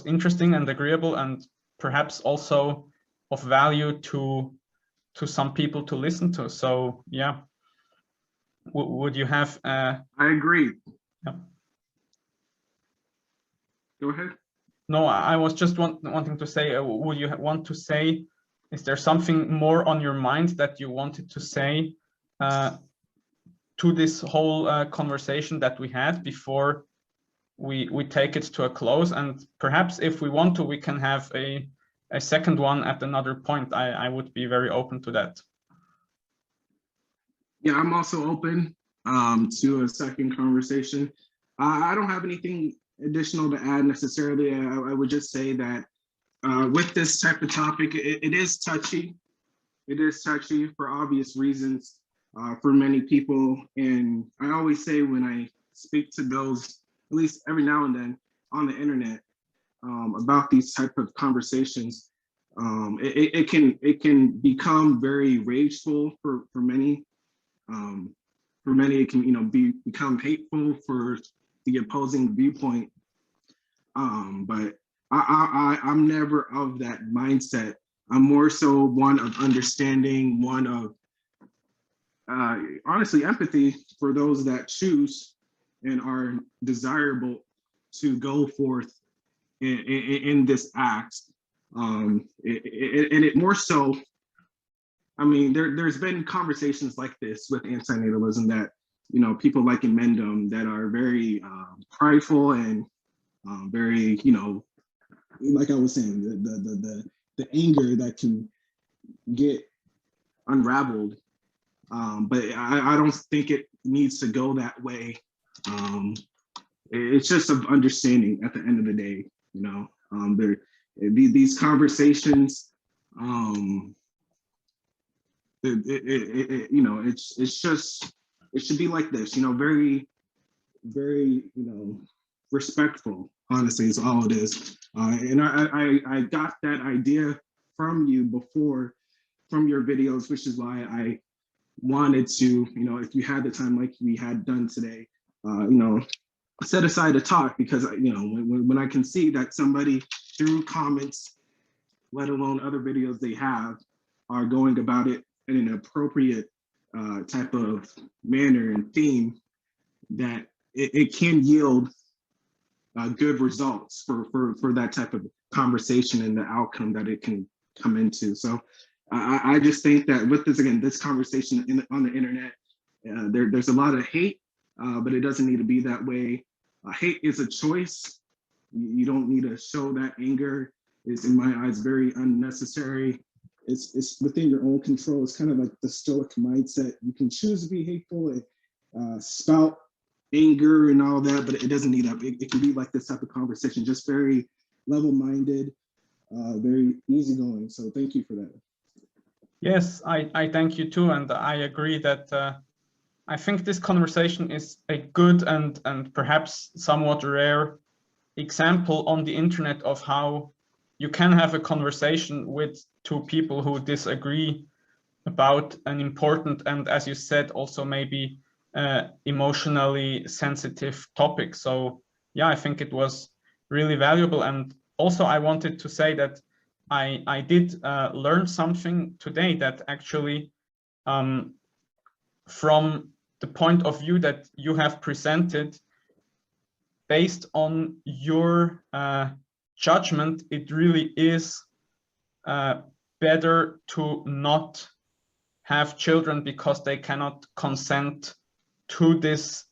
interesting and agreeable, and perhaps also of value to some people to listen to. So yeah, would you have I agree. Yeah. Go ahead. No, I was just wanting to say, would you want to say, is there something more on your mind that you wanted to say to this whole conversation that we had before we take it to a close? And perhaps if we want to, we can have a second one at another point. I would be very open to that. Yeah, I'm also open to a second conversation. I don't have anything additional to add necessarily. I would just say that with this type of topic, it is touchy. It is touchy for obvious reasons for many people. And I always say, when I speak to those, at least every now and then on the internet, about these type of conversations, it can become very rageful for many. For many, it can, you know, become hateful for the opposing viewpoint. But I'm never of that mindset. I'm more so one of understanding, one of honestly empathy for those that choose and are desirable to go forth in this act. And it more so, I mean, there's been conversations like this with antinatalism that, you know, people like Emendum that are very prideful and very, you know, like I was saying, the anger that can get unraveled. But I don't think it needs to go that way. It's just of understanding at the end of the day, you know. These conversations, you know, it's just, it should be like this, you know, very, very, you know, respectful, honestly, is all it is. And I got that idea from you before, from your videos, which is why I wanted to, you know, if you had the time like we had done today, you know, set aside a talk, because, you know, when I can see that somebody through comments, let alone other videos they have, are going about it in an appropriate type of manner and theme, that it can yield good results for that type of conversation and the outcome that it can come into. So I just think that with this, again, this conversation on the internet, there's a lot of hate, but it doesn't need to be that way. Hate is a choice. You don't need to show that anger. It's, in my eyes, very unnecessary. It's within your own control. It's kind of like the Stoic mindset. You can choose to be hateful and spout anger and all that, but it doesn't need that. It can be like this type of conversation, just very level-minded, very easygoing. So thank you for that. Yes, I thank you too, and I agree that I think this conversation is a good and perhaps somewhat rare example on the internet of how you can have a conversation with two people who disagree about an important and, as you said, also maybe emotionally sensitive topic. So yeah, I think it was really valuable. And also I wanted to say that I did learn something today, that actually from the point of view that you have presented, based on your judgment, it really is better to not have children because they cannot consent to this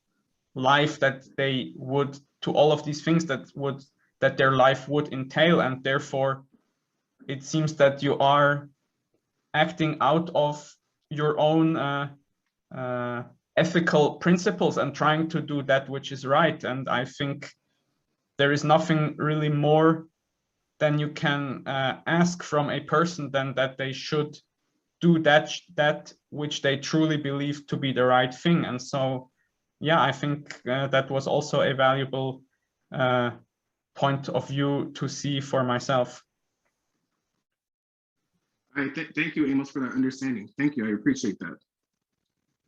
life that they would, to all of these things that their life would entail, and therefore it seems that you are acting out of your own ethical principles and trying to do that which is right. And I think there is nothing really more than you can ask from a person than that they should do that which they truly believe to be the right thing. And so, yeah, I think that was also a valuable point of view to see for myself. All right, thank you, Amos, for that understanding. Thank you, I appreciate that.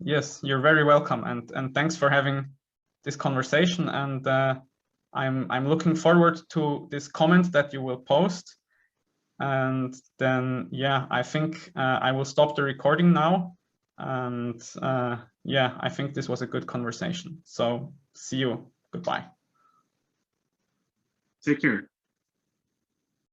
Yes, you're very welcome, and thanks for having this conversation. And I'm looking forward to this comment that you will post. And then, yeah, I think I will stop the recording now. And yeah, I think this was a good conversation. So see you. Goodbye. Take care.